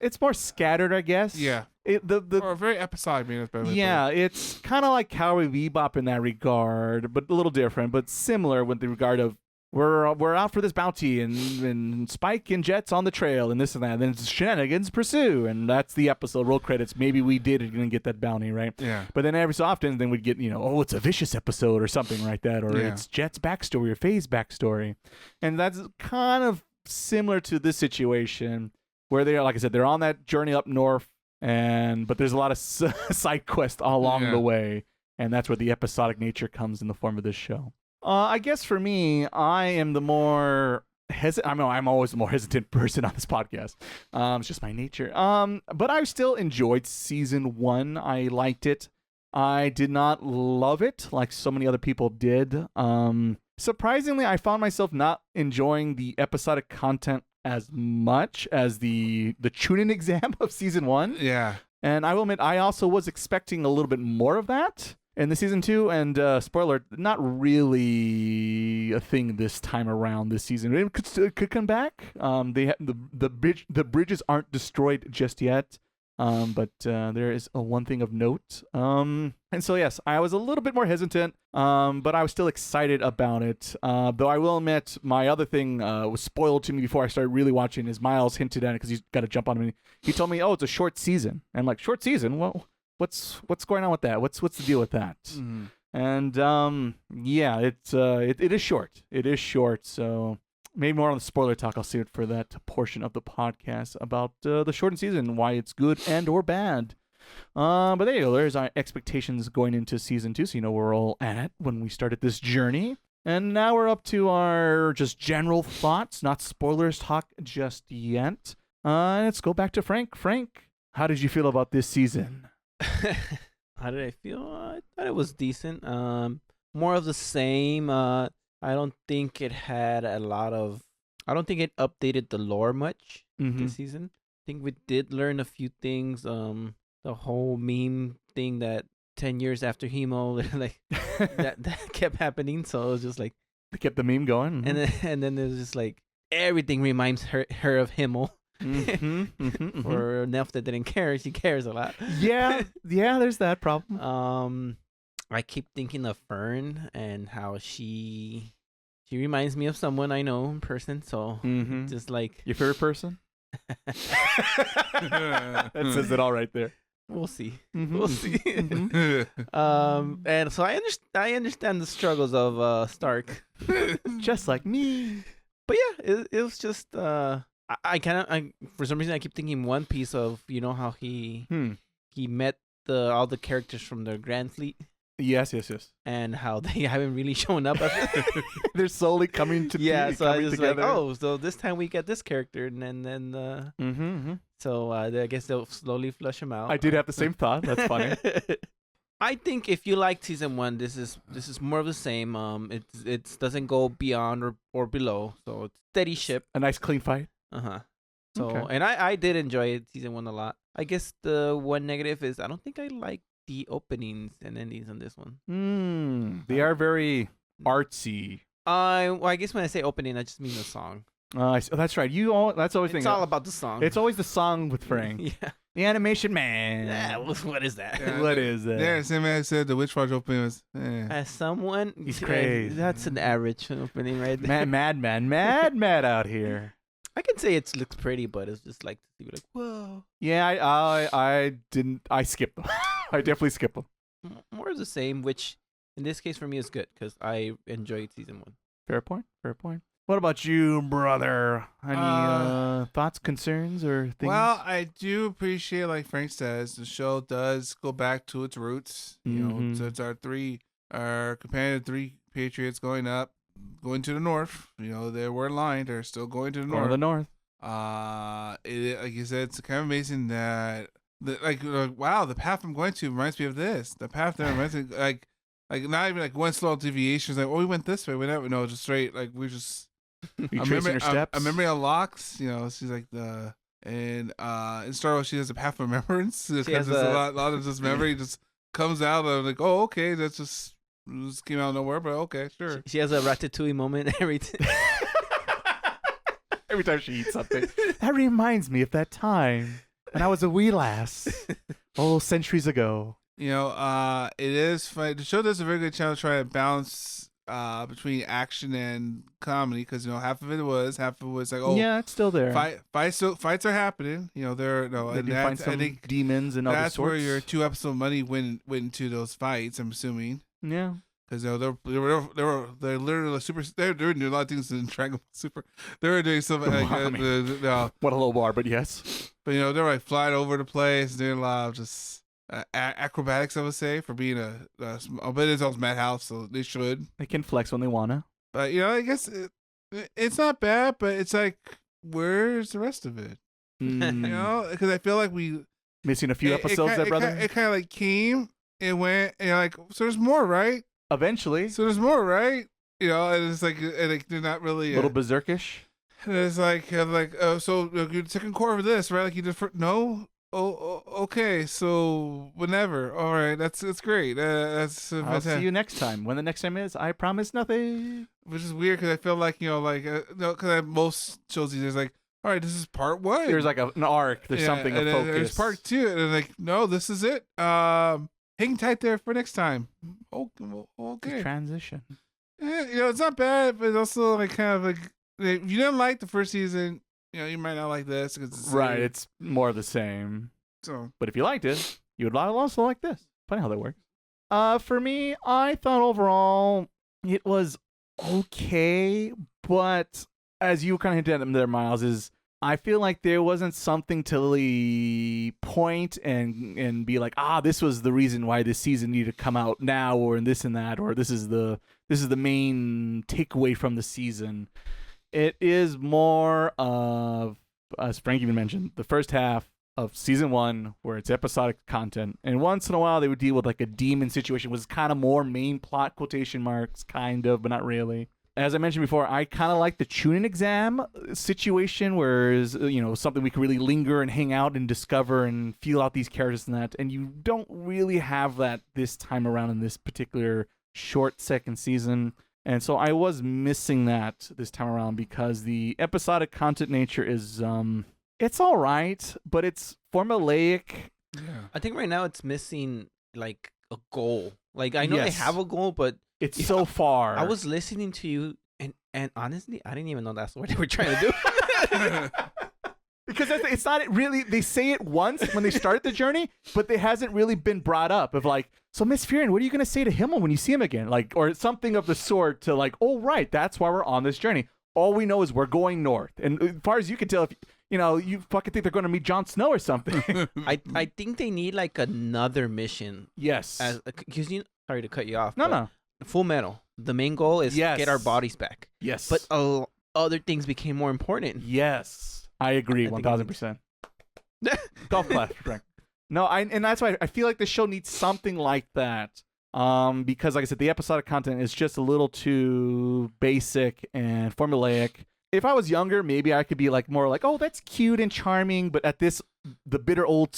It's more scattered, I guess. Yeah. Or very episodic, yeah, it's kind of like Cowboy Bebop in that regard, but a little different, but similar with the regard of we're out for this bounty and Spike and Jet's on the trail and this and that. And then it's shenanigans pursue, and that's the episode. Roll credits. Maybe we didn't get that bounty, right? Yeah. But then every so often, then we'd get it's a vicious episode or something like that, or it's Jet's backstory or Faye's backstory, and that's kind of similar to this situation where they're, like I said, they're on that journey up north, but there's a lot of side quests along the way, and that's where the episodic nature comes in the form of this show. I guess for me, I am the more hesitant. I'm always the more hesitant person on this podcast. It's just my nature. But I still enjoyed season 1. I liked it. I did not love it like so many other people did. Surprisingly, I found myself not enjoying the episodic content as much as the tune-in exam of season 1. Yeah. And I will admit, I also was expecting a little bit more of that in the season 2, and spoiler, not really a thing this time around this season. It could come back. They the bridges aren't destroyed just yet, but there is one thing of note. And so yes, I was a little bit more hesitant, but I was still excited about it. Though I will admit, my other thing was spoiled to me before I started really watching. Is Miles hinted at it because he's got to jump on me. He told me, "Oh, it's a short season." And I'm like, "Short season? Well, what's going on with that? What's the deal with that?" And yeah, it is short. It is short. So maybe more on the spoiler talk. I'll save it for that portion of the podcast about the shortened season, why it's good and or bad. But there you go. There's our expectations going into season 2, so you know where we're all at when we started this journey. And now we're up to our just general thoughts, not spoilers talk just yet. Let's go back to Frank. Frank, how did you feel about this season? How did I feel? I thought it was decent. More of the same. I don't think it had a lot of. I don't think it updated the lore much this season. I think we did learn a few things. The whole meme thing that 10 years after Hemo, like that kept happening. So it was just like they kept the meme going, and then it was just like everything reminds her of Himmel. For Nelf that didn't care, she cares a lot. Yeah, there's that problem. I keep thinking of Fern and how she reminds me of someone I know in person. So just like your favorite person. That says it all right there. We'll see. We'll see. And so I understand the struggles of Stark, just like me. But yeah, it was just I for some reason I keep thinking One Piece of how he met all the characters from the Grand Fleet. Yes. And how they haven't really shown up. They're slowly coming to so I was together. Like, so this time we get this character, and then so I guess they'll slowly flush them out. I did have the same thought. That's funny. I think if you liked season 1, this is more of the same. It doesn't go beyond or below, so it's steady ship. A nice clean fight. So okay. And I did enjoy season 1 a lot. I guess the one negative is I don't think I like the openings and endings on this one. They are very artsy. I guess when I say opening, I just mean the song. That's right. That's always It's all about the song. It's always the song with Frank. Yeah. The animation man. Yeah, what is that? Yeah, What is that? Yeah, same man said the Witch Watch opening was. As someone, He's crazy. That's an average opening right there. Mad out here. I can say it looks pretty, but it's just like whoa. Yeah, I didn't. I skipped them. I definitely skipped them. More of the same, which in this case for me is good because I enjoyed season 1. Fair point. What about you, brother? Any thoughts, concerns, or things? Well, I do appreciate, like Frank says, the show does go back to its roots. You know, so it's our companion 3 Patriots going to the north. You know, they were in line. They're still going to the north. Or the north. Like you said, it's kind of amazing that wow, the path I'm going to reminds me of this. The path there reminds me like not even like one small deviation. It's like, we went this way, we never. No, just straight. Like we just. You tracing her steps. I memory unlocks. You know, she's like in Star Wars she has a path of remembrance. Because a lot of this memory just comes out of like, oh, okay, that's just came out of nowhere, but okay, sure. She has a Ratatouille moment every time. Every time she eats something. That reminds me of that time when I was a wee lass, centuries ago. You know, it is fun. The show does a very good job to try to balance between action and comedy, because you know half of it was like, oh yeah, it's still there. Fights are happening. You know, they find some demons and other sorts. That's where your 2-episode money went into those fights. I'm assuming. Yeah. Because they're literally super. They're doing a lot of things in Dragon Ball Super. They were doing something like what a low bar, but yes. But you know they're like flying over the place, doing a lot of just acrobatics. I would say for being a bit of Madhouse, so they should. They can flex when they wanna. But you know, I guess it's not bad. But it's like, where's the rest of it? You know, because I feel like we missing a few episodes. Brother. It kind of like came and went, and like, so there's more, right? Eventually. So there's more, right? You know, and it's like, they're not really... A little berserkish. And it's like, so you're second core of this, right? Like you did no? Oh, okay. So whenever. All right. That's great. I'll see you next time. When the next time is, I promise nothing. Which is weird because I feel like, you know, like, no, because most shows there's like, all right, this is part 1. There's like an arc. There's something of focus. There's part 2. And like, no, this is it. Hang tight there for next time. Okay. The transition. Yeah, you know, it's not bad, but it's also like kind of like, if you didn't like the first season, you know, you might not like this. Right, it's more of the same. So, but if you liked it, you would also like this. Funny how that works. For me, I thought overall it was okay, but as you kind of hinted at there, Miles, is I feel like there wasn't something to really point and be like, this was the reason why this season needed to come out now, or in this and that, or this is the main takeaway from the season. It is more of, as Frank even mentioned, the first half of season 1, where it's episodic content, and once in a while they would deal with like a demon situation, was kind of more main plot quotation marks, kind of, but not really. As I mentioned before, I kind of like the Chunin exam situation, where is, you know, something we can really linger and hang out and discover and feel out these characters and that. And you don't really have that this time around in this particular short second season. And so I was missing that this time around, because the episodic content nature is, it's all right, but it's formulaic. Yeah. I think right now it's missing like a goal. Like I know they have a goal, but it's so far. I was listening to you, and honestly, I didn't even know that's what they were trying to do. Because it's not really, they say it once when they start the journey, but it hasn't really been brought up of like, so Miss Frieren, what are you going to say to Himmel when you see him again? Like, or something of the sort to like, oh, right, that's why we're on this journey. All we know is we're going north. And as far as you can tell, if you know, you fucking think they're going to meet Jon Snow or something. I think they need like another mission. Yes. Because sorry to cut you off. No. Full Metal. The main goal is to get our bodies back. Yes. But other things became more important. Yes. I agree, 1,000%. Golf clap, Frank. No, and that's why I feel like the show needs something like that. Because, like I said, the episodic content is just a little too basic and formulaic. If I was younger, maybe I could be like more like, oh, that's cute and charming. But at the bitter old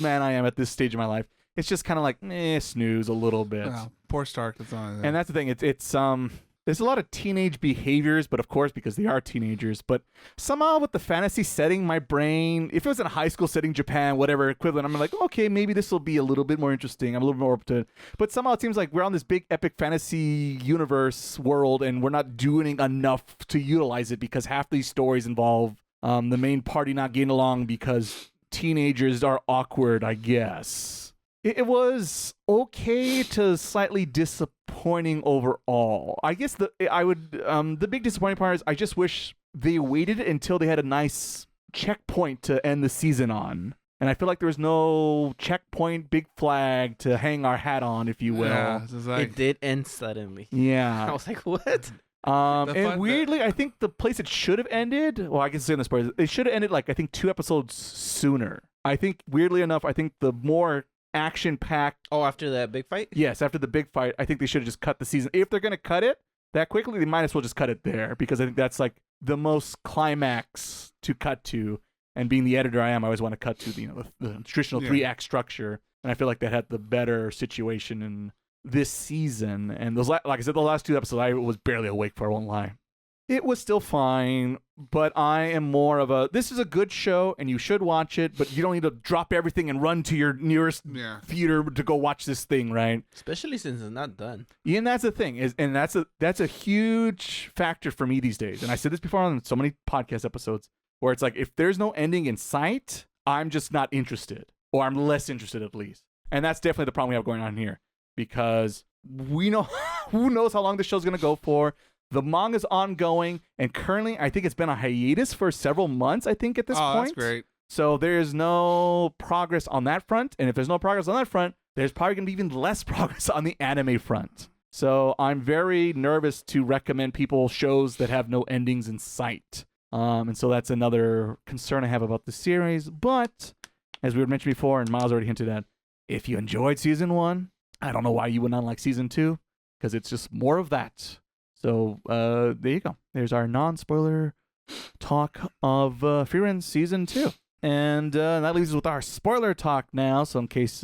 man I am at this stage of my life, it's just kind of like snooze a little bit. Wow, poor Stark. That's on. And that's the thing. It's there's a lot of teenage behaviors, but of course, because they are teenagers. But somehow with the fantasy setting, my brain, if it was in a high school setting, Japan, whatever equivalent, I'm like, okay, maybe this will be a little bit more interesting. I'm a little more open to it. But somehow it seems like we're on this big epic fantasy universe world, and we're not doing enough to utilize it because half these stories involve the main party not getting along because teenagers are awkward, I guess. It was okay to slightly disappointing overall. I guess the big disappointing part is I just wish they waited until they had a nice checkpoint to end the season on. And I feel like there was no checkpoint, big flag to hang our hat on, if you will. Yeah, it did end suddenly. Yeah. I was like, what? And weirdly, I think the place it should have ended, well, I can say in the spoilers, it should have ended like, I think 2 episodes sooner. I think, weirdly enough, I think the more action-packed... Oh, after that big fight? Yes, after the big fight, I think they should have just cut the season. If they're going to cut it that quickly, they might as well just cut it there, because I think that's like the most climax to cut to. And being the editor I am, I always want to cut to the traditional 3-act structure. And I feel like that had the better situation in this season. And those, like I said, the last 2 episodes, I was barely awake for, I won't lie. It was still fine, but I am more of a, this is a good show and you should watch it, but you don't need to drop everything and run to your nearest theater to go watch this thing, right? Especially since it's not done. Yeah, and that's the thing, and that's a huge factor for me these days. And I said this before on so many podcast episodes, where it's like, if there's no ending in sight, I'm just not interested, or I'm less interested at least. And that's definitely the problem we have going on here, because we know, who knows how long the show's going to go for. The manga's ongoing, and currently, I think it's been a hiatus for several months, I think, at this point. That's great. So there's no progress on that front, and if there's no progress on that front, there's probably going to be even less progress on the anime front. So I'm very nervous to recommend people shows that have no endings in sight. And so that's another concern I have about the series. But, as we had mentioned before, and Miles already hinted at, if you enjoyed Season 1, I don't know why you would not like Season 2, because it's just more of that. So there you go. There's our non-spoiler talk of Frieren Season 2. And that leaves us with our spoiler talk now. So in case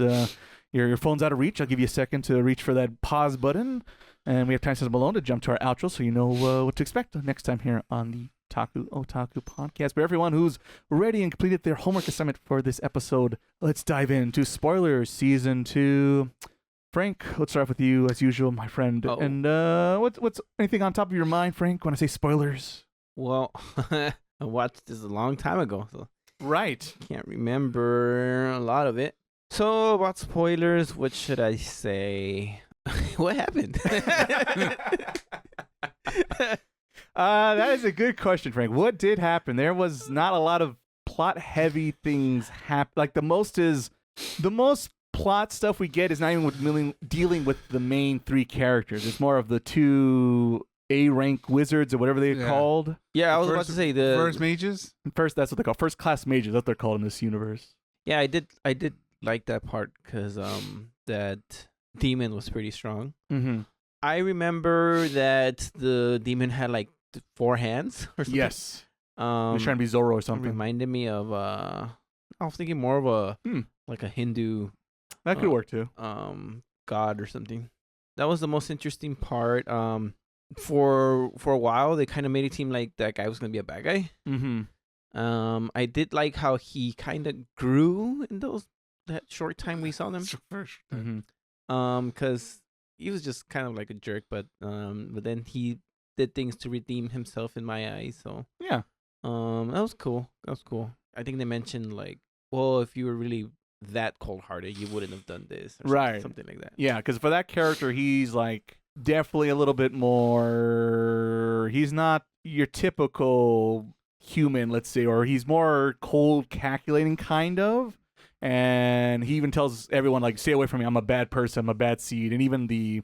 your phone's out of reach, I'll give you a second to reach for that pause button. And we have time since Malone to jump to our outro so you know what to expect next time here on the Otaku podcast. For everyone who's ready and completed their homework assignment for this episode, let's dive into Spoilers Season 2. Frank, let's start off with you as usual, my friend. Oh. And what's anything on top of your mind, Frank, when I say spoilers? Well, I watched this a long time ago, so right. Can't remember a lot of it. So about spoilers, what should I say? What happened? That is a good question, Frank. What did happen? There was not a lot of plot-heavy things happen. Like the most plot stuff we get is not even dealing with the main 3 characters. It's more of the 2 A-rank wizards or whatever they're called. Yeah, I was about to say the first mages. That's what they call first class mages. That's what they're called in this universe. Yeah, I did like that part because that demon was pretty strong. Mm-hmm. I remember that the demon had like 4 hands or something. Yes. He's trying to be Zoro or something. It reminded me of I was thinking more of a like a Hindu. That could work too. God or something. That was the most interesting part. For a while they kind of made it seem like that guy was gonna be a bad guy. Mm-hmm. I did like how he kind of grew in that short time we saw them. Mm-hmm. Because he was just kind of like a jerk, but then he did things to redeem himself in my eyes. So yeah, that was cool. I think they mentioned like, well, if you were really that cold-hearted, you wouldn't have done this, or right? Something like that. Yeah, because for that character, he's like definitely a little bit more. He's not your typical human, let's say, or he's more cold, calculating kind of. And he even tells everyone like, "Stay away from me. I'm a bad person. I'm a bad seed." And even the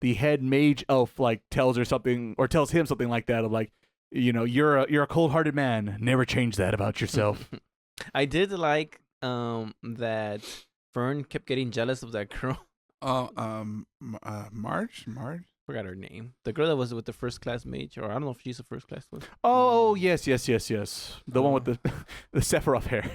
head mage elf like tells him something like that of like, you know, you're a cold-hearted man. Never change that about yourself. I did like that Fern kept getting jealous of that girl. Marge. Forgot her name. The girl that was with the first class mage, or I don't know if she's a first class one. Oh yes. The one with the Sephiroth hair.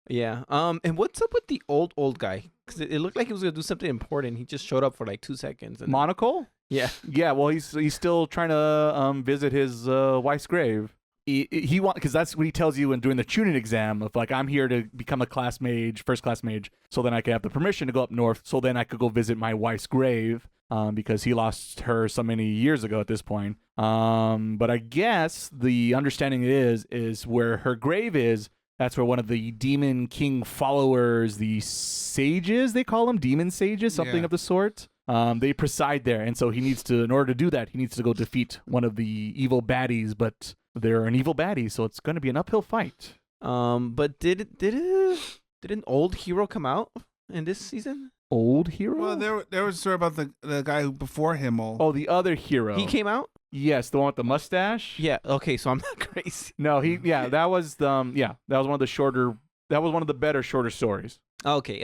Yeah. And what's up with the old guy? Because it looked like he was gonna do something important. He just showed up for like 2 seconds. And Monocle? Yeah. Yeah, well, he's still trying to visit his wife's grave. He want because that's what he tells you when doing the tuning exam of like, I'm here to become a first class mage, so then I can have the permission to go up north, so then I could go visit my wife's grave, because he lost her so many years ago at this point. But I guess the understanding is where her grave is. That's where one of the Demon King followers, the sages, they call them demon sages, something of the sort. They preside there, and so he needs to, in order to do that, he needs to go defeat one of the evil baddies. But they're an evil baddie, so it's going to be an uphill fight. But did an old hero come out in this season? Old hero? Well, there was a story about the guy who before him. Oh, the other hero. He came out? Yes, the one with the mustache. Yeah. Okay, so I'm not crazy. No, that was that was one of the shorter. That was one of the better shorter stories. Okay.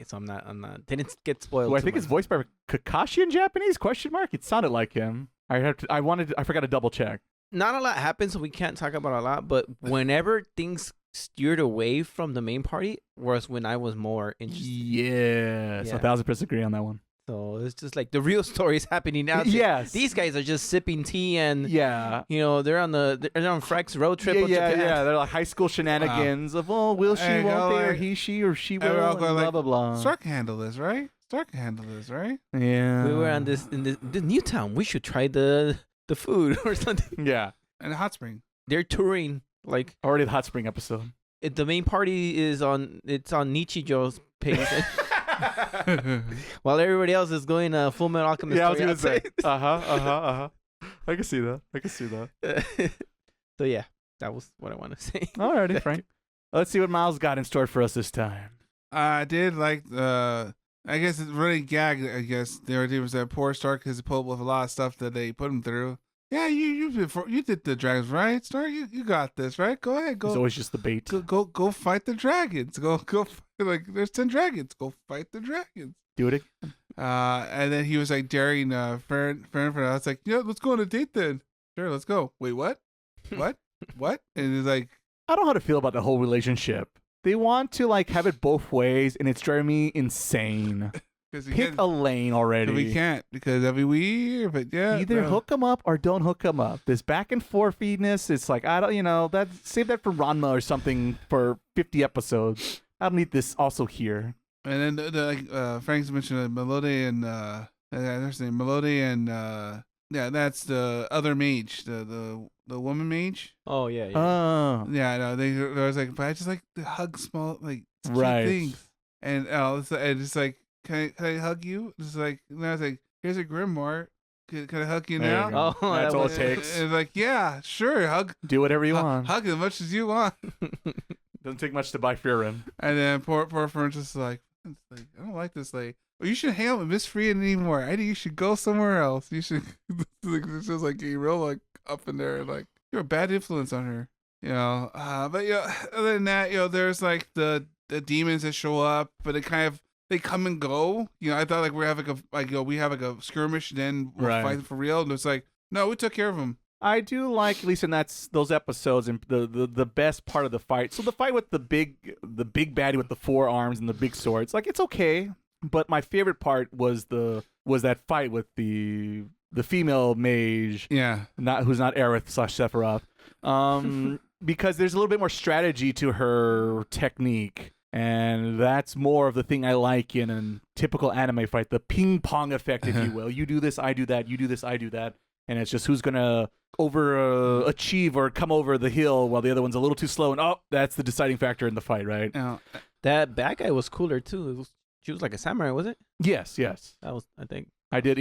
So I'm not. Didn't get spoiled. Well, I think it's voiced by Kakashi in Japanese? ? It sounded like him. I forgot to double check. Not a lot happened, so we can't talk about a lot. But whenever things steered away from the main party, was when I was more interested. Yes, 1000% agree on that one. So it's just like the real story is happening now. Yes, these guys are just sipping tea and they're on Frank's road trip. Yeah, they're like high school shenanigans of will she, won't they, or he, she, or she will, and blah blah blah. Stark can handle this, right? Yeah, we were on the new town. We should try the food or something. Yeah, and a hot spring. They're touring like already the hot spring episode. The main party is on Nichijo's page. While everybody else is going Full Metal Alchemist. Yeah, I was gonna say. I can see that. So yeah, that was what I want to say. Alrighty, Frank. Let's see what Miles got in store for us this time. I did like I guess it's really gagged. I guess there was that poor Stark because he put up with a lot of stuff that they put him through. Yeah, you did the dragons, right, Stark? You got this, right? Go ahead, go. It's always just the bait. Go fight the dragons. Go like there's 10 dragons. Go fight the dragons. Do it. And then he was like daring Frieren. I was like, yeah, let's go on a date then. Sure, let's go. Wait, what? What? And he's like, I don't know how to feel about the whole relationship. They want to like have it both ways, and it's driving me insane. Pick a lane already. We can't because that'd be weird. But yeah, either hook them up or don't hook them up. This back and forthiness, it's like I don't, save that for Ranma or something for 50 episodes. I don't need this also here. And then Frank's mentioned Melody and there's the name Melody and that's the other mage, the woman mage. Oh yeah. Yeah, I know. There was like, but I just like to hug small like right things, and it's like. Can I hug you? It's like, and I was like, here's a grimoire. Can I hug you now? That's all it takes. It's like, yeah, sure, hug. Do whatever you want. Hug as much as you want. Doesn't take much to buy Frieren. And then poor Frieren just like, I don't like this lady. Well, you shouldn't hang out with Miss Frieren anymore. I think you should go somewhere else. You should. It's just like you real like up in there, like you're a bad influence on her. But other than that, there's like the demons that show up, but it kind of. They come and go. I thought like we have a skirmish, and then we'll fight for real. And it's like, no, we took care of them. I do like, at least in those episodes, and the best part of the fight. So the fight with the big baddie with the 4 arms and the big swords, like it's okay. But my favorite part was that fight with the female mage. Yeah. Who's not Aerith / Sephiroth. Because there's a little bit more strategy to her technique. And that's more of the thing I like in a typical anime fight, the ping pong effect, if you will. You do this, I do that. You do this, I do that. And it's just who's going to achieve or come over the hill while the other one's a little too slow. And that's the deciding factor in the fight, right? That bad guy was cooler too. She was like a samurai, was it? Yes. That was, I think. I did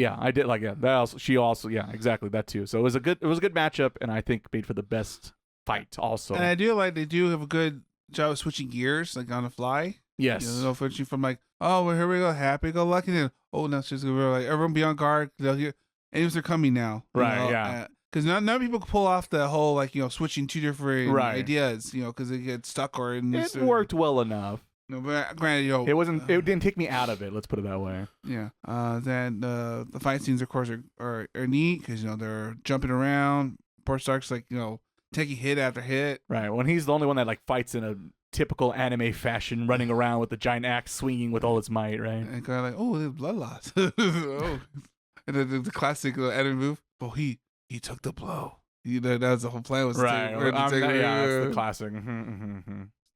like that. She also, exactly that too. So it was a good matchup, and I think made for the best fight also. And I do like they do have a good job of switching gears, like on the fly. Yes. Switching from like, oh, well, here we go, happy go lucky, and now it's just like everyone be on guard. They'll hear enemies are coming now. Right. Yeah. Because none people can pull off the whole like switching 2 different ideas. Because they get stuck or it worked well enough. No, but granted, it didn't take me out of it. Let's put it that way. Yeah. Then the fight scenes, of course, are neat because they're jumping around. Poor Stark's like taking hit after hit. Right. When he's the only one that like fights in a typical anime fashion, running around with the giant axe swinging with all its might. Right. And kind of like, oh, there's blood loss. Oh. the classic anime move. Oh, he took the blow. That was the whole plan. Was right. That's the classic.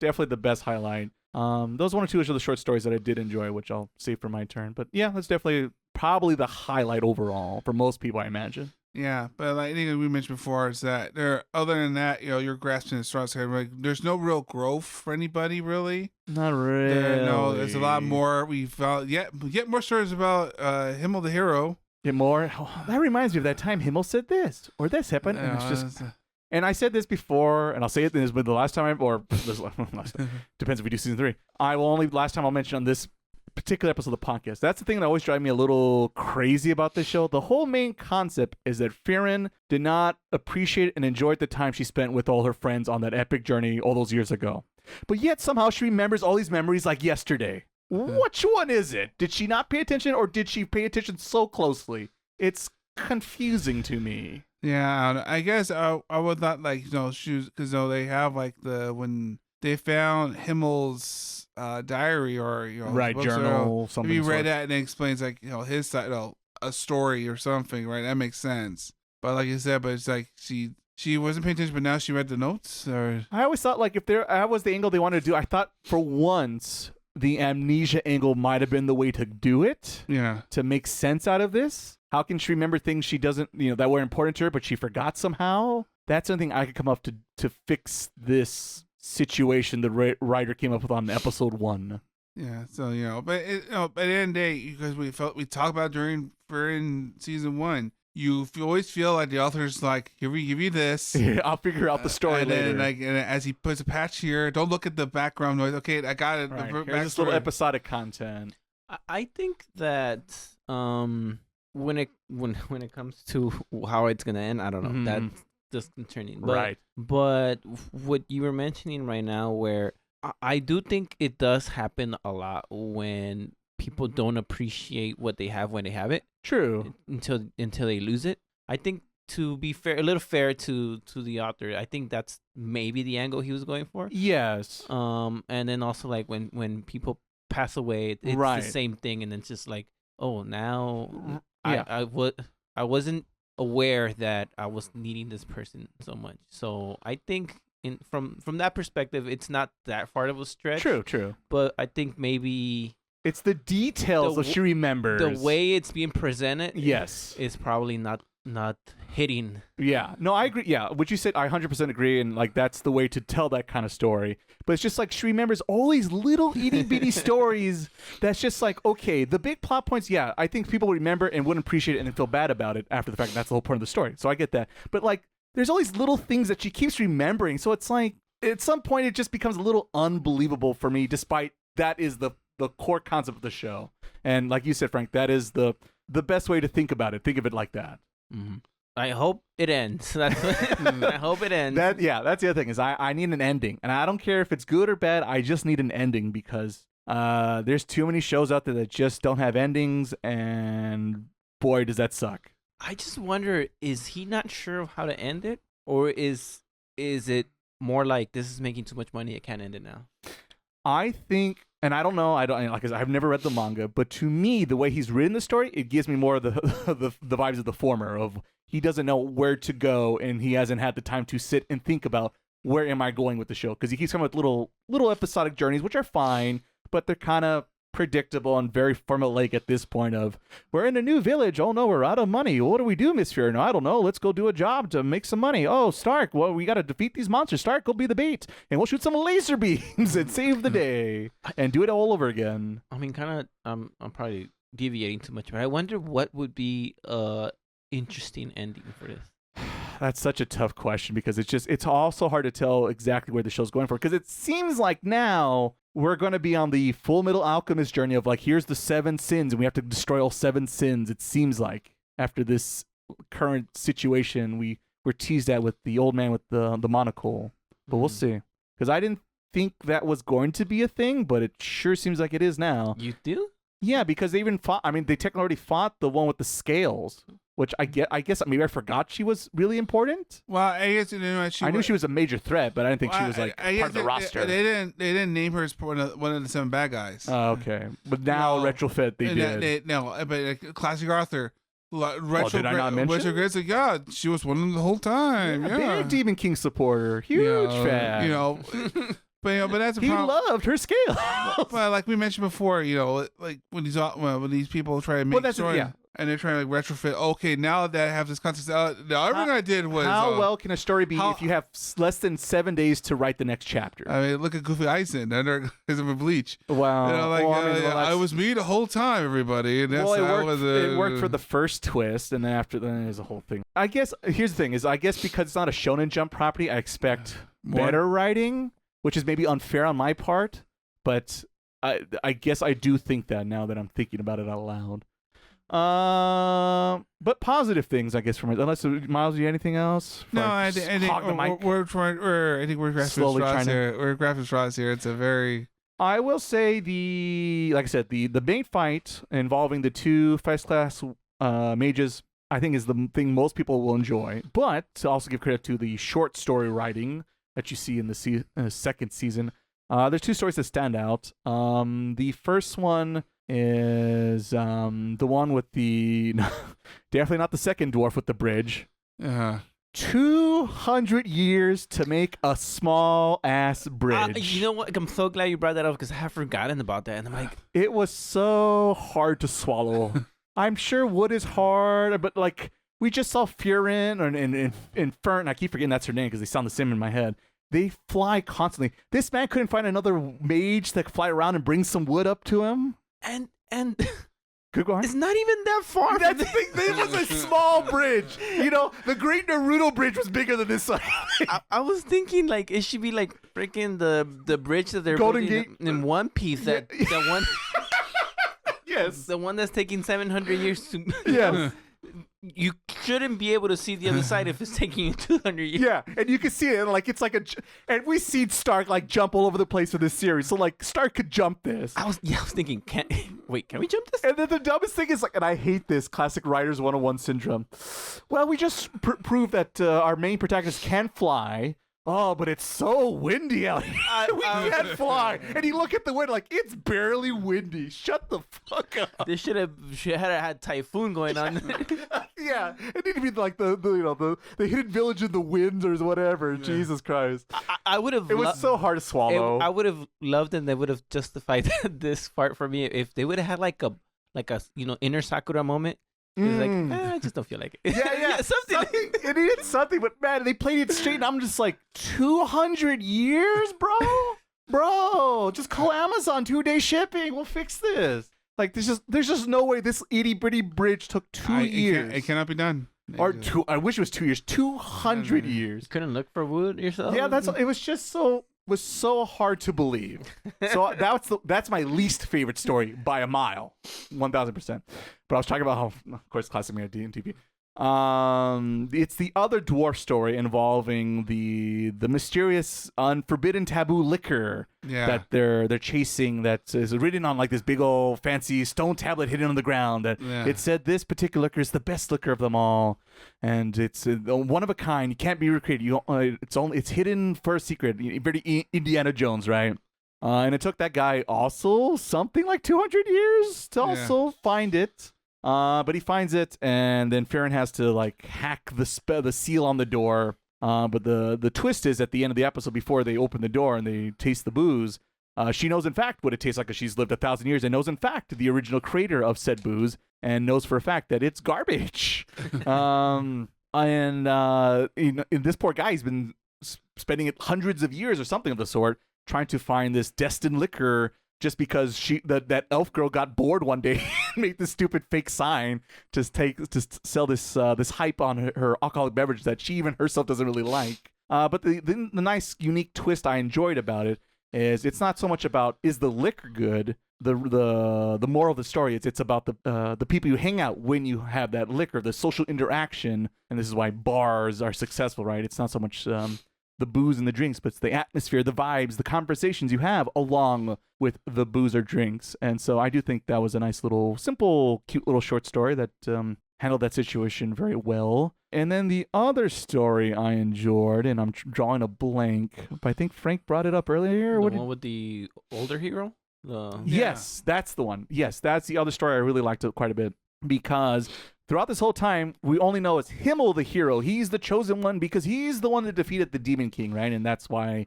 Definitely the best highlight. Those one or two of the short stories that I did enjoy, which I'll save for my turn. But yeah, that's definitely probably the highlight overall for most people, I imagine. Yeah, but like I think we mentioned before, is that other than that, you're grasping at straws. Like, there's no real growth for anybody, really. Not really. There's a lot more. We found yet more stories about Himmel the hero. Get more. Oh, that reminds me of that time Himmel said this or this happened, and it's just. And I said this before, and I'll say it this, but the last time depends if we do season 3. Last time I'll mention on this particular episode of the podcast. That's the thing that always drives me a little crazy about this show. The whole main concept is that Frieren did not appreciate and enjoy the time she spent with all her friends on that epic journey all those years ago. But yet somehow she remembers all these memories like yesterday. Which one is it? Did she not pay attention, or did she pay attention so closely? It's confusing to me. Yeah, I guess I would not shoes, because they have like when they found Himmel's diary or right journal. Something. If you read that and it explains his side, a story or something, right? That makes sense. But like you said, it's like she wasn't paying attention, but now she read the notes. Or I always thought if that was the angle they wanted to do, I thought for once the amnesia angle might have been the way to do it. Yeah, to make sense out of this. How can she remember things she doesn't, that were important to her, but she forgot somehow? That's something I could come up to fix this situation the writer came up with on episode 1. Yeah, so but at the end of the day, because we talked about during Frieren season 1, you always feel like the author's like, here, we give you this. Yeah, I'll figure out the story later. And as he puts a patch here, don't look at the background noise. Okay, I got it. Right. Here's this little episodic content. I think that when it comes to how it's gonna end, I don't know. That's just concerning. Right. But what you were mentioning right now, where I do think it does happen a lot when people don't appreciate what they have when they have it. True. Until they lose it. I think, to be fair, a little fair to the author, I think that's maybe the angle he was going for. Yes. And then also when people pass away, it's right. the same thing, and it's just like, oh, now yeah. I wasn't aware that I was needing this person so much. So I think from that perspective, it's not that far of a stretch. True. But I think maybe it's the details that she remembers. The way it's being presented, yes, is probably not hitting. Yeah. No, I agree. Yeah, what you said, I 100% agree, and that's the way to tell that kind of story. But it's just she remembers all these little itty bitty stories. That's just okay, the big plot points. Yeah, I think people would remember and wouldn't appreciate it and then feel bad about it after the fact. That's the whole point of the story. So I get that. But there's all these little things that she keeps remembering. So it's at some point it just becomes a little unbelievable for me. Despite that is the core concept of the show, and like you said, Frank, that is the best way to think about it. Think of it like that. Mm-hmm. I hope it ends. I hope it ends. That's the other thing is I need an ending, and I don't care if it's good or bad. I just need an ending because there's too many shows out there that just don't have endings, and boy, does that suck. I just wonder, is he not sure of how to end it, or is it more like this is making too much money, I can't end it now? I think, and I don't know, I've never read the manga, but to me, the way he's written the story, it gives me more of the vibes of the former, of he doesn't know where to go, and he hasn't had the time to sit and think about where am I going with the show, because he keeps coming with little episodic journeys, which are fine, but they're kind of predictable and very formulaic at this point of, we're in a new village, oh no, we're out of money, what do we do, Miss Frieren? I don't know, let's go do a job to make some money. Oh, Stark, well, we got to defeat these monsters. Stark, go be the bait, and we'll shoot some laser beams and save the day and do it all over again. I mean, kind of, I'm probably deviating too much, but I wonder what would be interesting ending for this. That's such a tough question because it's also hard to tell exactly where the show's going for, because it seems like now we're going to be on the Full Metal Alchemist journey of here's the 7 sins and we have to destroy all 7 sins. It seems like after this current situation we're teased at with the old man with the monocle, but we'll see, because I didn't think that was going to be a thing, but it sure seems like it is now. You do? Yeah, because they even fought, they technically already fought the one with the scales, which I guess maybe I forgot she was really important. Well, I guess I knew she was a major threat, but I didn't think she was part of the roster. They didn't name her as one of the 7 bad guys. Oh, okay, but now retrofit they did. But classic Arthur, Did I not mention? Retrograde, like, yeah, she was one of them the whole time. Yeah. Big Demon King supporter, huge fan. But that's a he problem. loved her scale. But like we mentioned before, like when these people try to make story and they're trying to like retrofit. Okay, now that I have this context, now everything I did was how well can a story be if you have less than 7 days to write the next chapter? I mean, look at Goofy Eisen under his Bleach. Wow, I was me the whole time, everybody. And that's it worked for the first twist, and then after then there's a whole thing. I guess here's the thing: is I guess because it's not a Shonen Jump property, I expect better writing, which is maybe unfair on my part, but I guess I do think that now that I'm thinking about it out loud. But positive things, I guess, from it. Unless Miles, you anything else? No, I think we're grasping straws here. We're grasping straws here. It's a very. I will say like I said, the main fight involving the two first class mages, I think is the thing most people will enjoy. But to also give credit to the short story writing that you see in the second season, there's two stories that stand out. The first one is the one with the definitely not the second dwarf with the bridge. 200 years to make a small ass bridge. You know what? I'm so glad you brought that up because I have forgotten about that. And I'm like, it was so hard to swallow. I'm sure wood is hard, but like we just saw Frieren and Fern. I keep forgetting that's her name because they sound the same in my head. They fly constantly. This man couldn't find another mage that could fly around and bring some wood up to him. And it's not even that far. That's the thing. It was a small bridge. The Great Naruto Bridge was bigger than this one. I was thinking like it should be like freaking the bridge that they're Golden building Gate in One Piece. That one. Yes. The one that's taking 700 years to. Yes. You shouldn't be able to see the other side if it's taking you 200 years. Yeah, and you can see it, like it's like and we seen Stark like jump all over the place for this series, so like Stark could jump this. I was thinking, can we jump this? And then the dumbest thing is like, and I hate this classic Writers 101 syndrome. Well, we just proved that our main protagonist can fly. Oh, but it's so windy out here. We can't fly. And you look at the wind like, it's barely windy. Shut the fuck up. They should have had typhoon going on. Yeah, it needed to be like the hidden village in the wind or whatever. Yeah. Jesus Christ. I would have. It was so hard to swallow. I would have loved, and they would have justified this part for me if they would have had like a inner Sakura moment. It's like, I just don't feel like it. Yeah. something. It needed something, but man, they played it straight, and I'm just like, 200 years, bro? Bro, just call Amazon 2-day shipping. We'll fix this. Like, there's just no way this itty bitty bridge took 2 years. It cannot be done. Or two. I wish it was 2 years. 200 years. You couldn't look for wood yourself. Yeah, it was just so hard to believe. So that's my least favorite story by a mile, 1000%. But I was talking about how, of course, classic Mina DNTP. It's the other dwarf story involving the mysterious, unforbidden, taboo liquor that they're chasing. That is written on like this big old fancy stone tablet hidden on the ground. That it said this particular liquor is the best liquor of them all, and it's one of a kind. You can't be recreated. It's hidden for a secret. Very Indiana Jones, right? And it took that guy also something like 200 years to also find it. But he finds it, and then Frieren has to like hack the seal on the door. But the twist is at the end of the episode, before they open the door and they taste the booze, she knows in fact what it tastes like because she's lived 1,000 years and knows in fact the original creator of said booze and knows for a fact that it's garbage. And this poor guy, he's been spending hundreds of years or something of the sort trying to find this destined liquor. Just because that elf girl got bored one day and made this stupid fake sign to sell this hype on her alcoholic beverage that she even herself doesn't really like. But the nice unique twist I enjoyed about it is it's not so much about is the liquor good. The moral of the story is it's about the people you hang out when you have that liquor, the social interaction, and this is why bars are successful, right? It's not so much the booze and the drinks, but it's the atmosphere, the vibes, the conversations you have along with the booze or drinks. And so I do think that was a nice little, simple, cute little short story that handled that situation very well. And then the other story I enjoyed, and I'm drawing a blank, but I think Frank brought it up earlier. The one with the older hero? Yes, that's the one. Yes, that's the other story I really liked quite a bit because throughout this whole time, we only know it's Himmel the hero. He's the chosen one because he's the one that defeated the Demon King, right? And that's why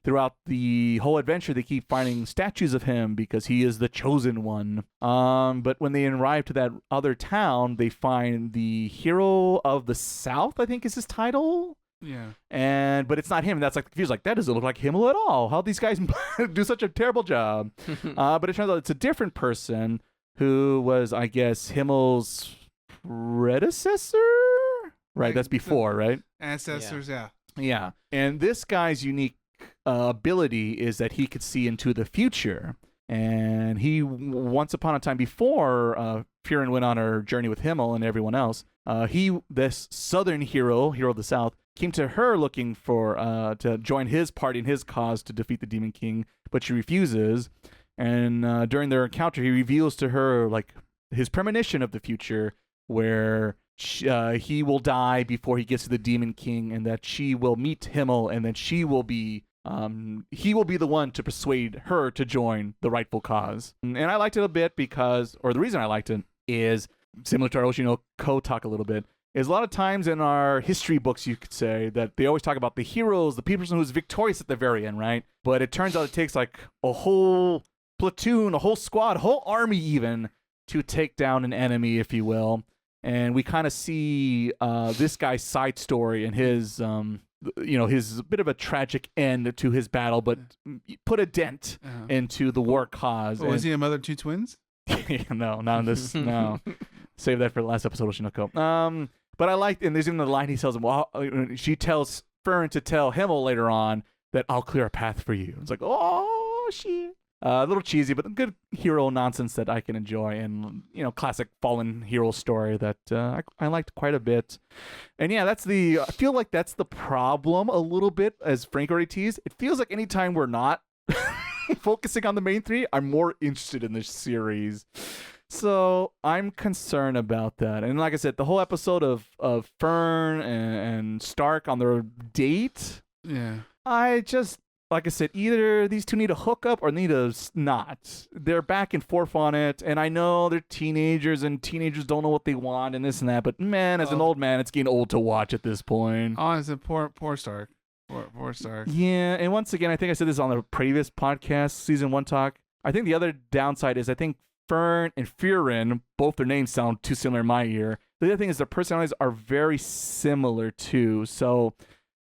throughout the whole adventure, they keep finding statues of him because he is the chosen one. But when they arrive to that other town, they find the Hero of the South, I think is his title. Yeah. But it's not him. That's like confused. Like, that doesn't look like Himmel at all. How'd these guys do such a terrible job? But it turns out it's a different person who was, I guess, Himmel's predecessor? Right, Like that's before, right? Ancestors, yeah. Yeah. And this guy's unique ability is that he could see into the future. And he, once upon a time before Frieren went on her journey with Himmel and everyone else, this southern hero of the South, came to her looking for to join his party and his cause to defeat the Demon King, but she refuses. And during their encounter, he reveals to her like his premonition of the future, where he will die before he gets to the Demon King, and that she will meet Himmel, and then he will be the one to persuade her to join the rightful cause. And I liked it a bit because, or the reason I liked it is similar to our Oshino talk a little bit. Is a lot of times in our history books, you could say, that they always talk about the heroes, the person who's victorious at the very end, right? But it turns out it takes like a whole platoon, a whole squad, a whole army even, to take down an enemy, if you will. And we kind of see this guy's side story and his, his bit of a tragic end to his battle, but put a dent into the war cause. Oh, is he a mother of two twins? No, not in this. No. Save that for the last episode of Shinoko. But I liked, and there's even the line he tells him, well, she tells Frieren to tell Himmel later on that I'll clear a path for you. It's like, oh, shit. A little cheesy, but good hero nonsense that I can enjoy, and classic fallen hero story that I liked quite a bit. And yeah, I feel like that's the problem a little bit, as Frank already teased. It feels like anytime we're not focusing on the main three, I'm more interested in this series. So I'm concerned about that. And like I said, the whole episode of Fern and Stark on their date, like I said, either these two need to hook up or need to not. They're back and forth on it, and I know they're teenagers, and teenagers don't know what they want and this and that, but man, as an old man, it's getting old to watch at this point. Oh, it's a poor Stark. Poor Stark. Yeah, and once again, I think I said this on the previous podcast, Season 1 talk. I think the other downside is I think Fern and Frieren, both their names sound too similar in my ear. The other thing is their personalities are very similar too, so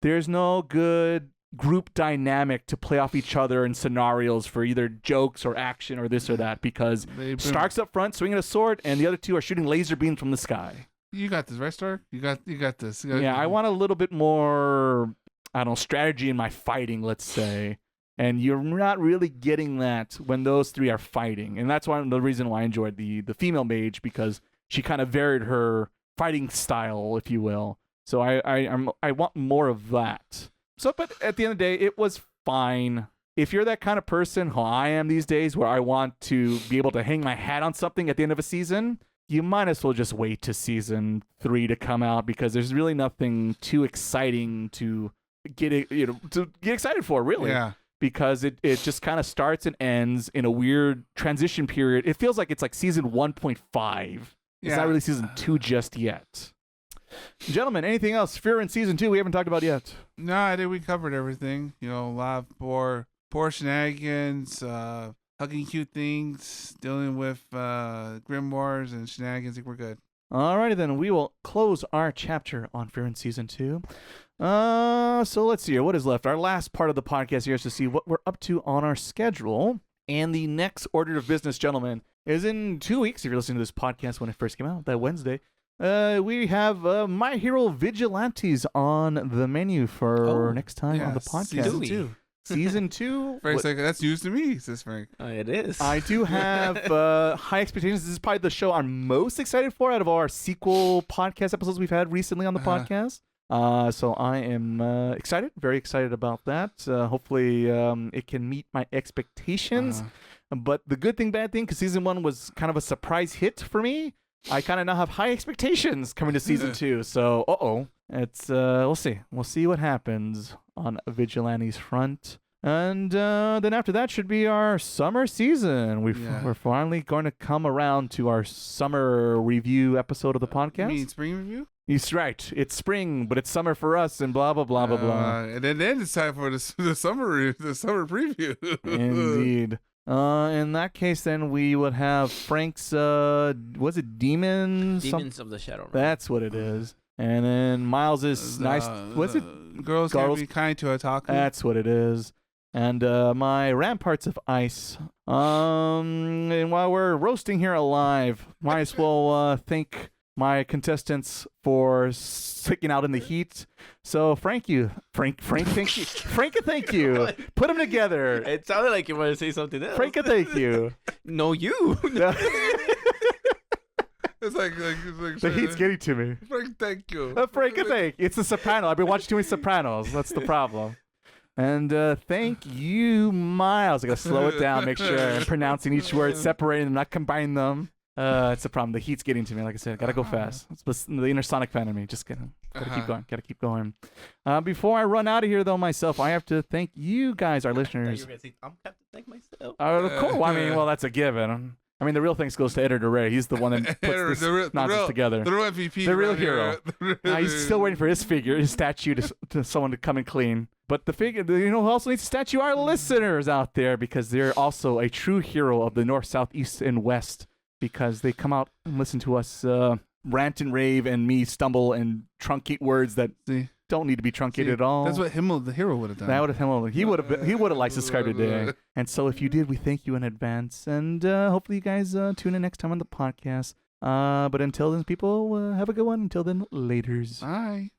there's no good group dynamic to play off each other in scenarios for either jokes or action or this or that, because Stark's up front swinging a sword and the other two are shooting laser beams from the sky. You got this, right, Stark? You got this. Yeah, I want a little bit more, I don't know, strategy in my fighting, let's say. And you're not really getting that when those three are fighting. And that's the reason why I enjoyed the female mage, because she kind of varied her fighting style, if you will. So I want more of that. So, but at the end of the day, it was fine. If you're that kind of person, who I am these days, where I want to be able to hang my hat on something at the end of a season, you might as well just wait to season 3 to come out, because there's really nothing too exciting to get excited for, really. Yeah. Because it just kind of starts and ends in a weird transition period. It feels like it's like season 1.5. It's not really season 2 just yet. Gentlemen, anything else? Frieren Season 2 we haven't talked about yet. No, I think we covered everything. A lot of poor shenanigans, hugging cute things, dealing with grimoires and shenanigans. I think we're good. Alrighty then, we will close our chapter on Frieren Season 2. So let's see here. What is left? Our last part of the podcast here is to see what we're up to on our schedule. And the next order of business, gentlemen, is in 2 weeks. If you're listening to this podcast when it first came out, that Wednesday, we have My Hero Vigilantes on the menu for next time on the podcast. Season 2. Frank's like, that's news to me, says Frank. It is. I do have high expectations. This is probably the show I'm most excited for out of our sequel podcast episodes we've had recently on the podcast. So I am excited, very excited about that. Hopefully it can meet my expectations. But the good thing, bad thing, because season 1 was kind of a surprise hit for me, I kind of now have high expectations coming to season 2. So, it's we'll see what happens on Vigilante's front. And then after that should be our summer season. We're finally going to come around to our summer review episode of the podcast. You mean spring review? He's right. It's spring, but it's summer for us, and blah blah blah blah blah. And then it's time for the summer preview. Indeed. In that case, then we would have Frank's. Was it Demons? Demons of the Shadow Realm. That's what it is. And then Miles's nice. What's it? Girls Can Be Kind to Otaku. That's what it is. And my Ramparts of Ice. And while we're roasting here alive, might as well thank my contestants for sticking out in the heat. So Frank, thank you. Frank, thank you. Put them together. It sounded like you wanted to say something else. Frank, thank you. No, you. It's like the heat's getting to me. Frank, thank you. Frank, thank you. It's the Sopranos. I've been watching too many Sopranos. That's the problem. And thank you, Miles. I gotta slow it down, make sure I'm pronouncing each word, separating them, not combining them. It's a problem. The heat's getting to me. Like I said, gotta go fast. It's the inner Sonic fan in me. Just kidding. Gotta keep going. Before I run out of here, though, myself, I have to thank you guys, our listeners. I'm gonna have to thank myself. Cool. I mean, well, that's a given. I mean, the real thanks goes to Editor Ray. He's the one that puts this nonsense together. The real MVP. The real hero. He's still waiting for his statue to someone to come and clean. But the figure, who also needs a statue? Our listeners out there, because they're also a true hero of the North, South, East, and West, because they come out and listen to us rant and rave and me stumble and truncate words that don't need to be truncated at all. That's what the hero would have done. That would have he would have liked to subscribe today. And so if you did, we thank you in advance. And hopefully you guys tune in next time on the podcast. But until then, people, have a good one. Until then, laters. Bye.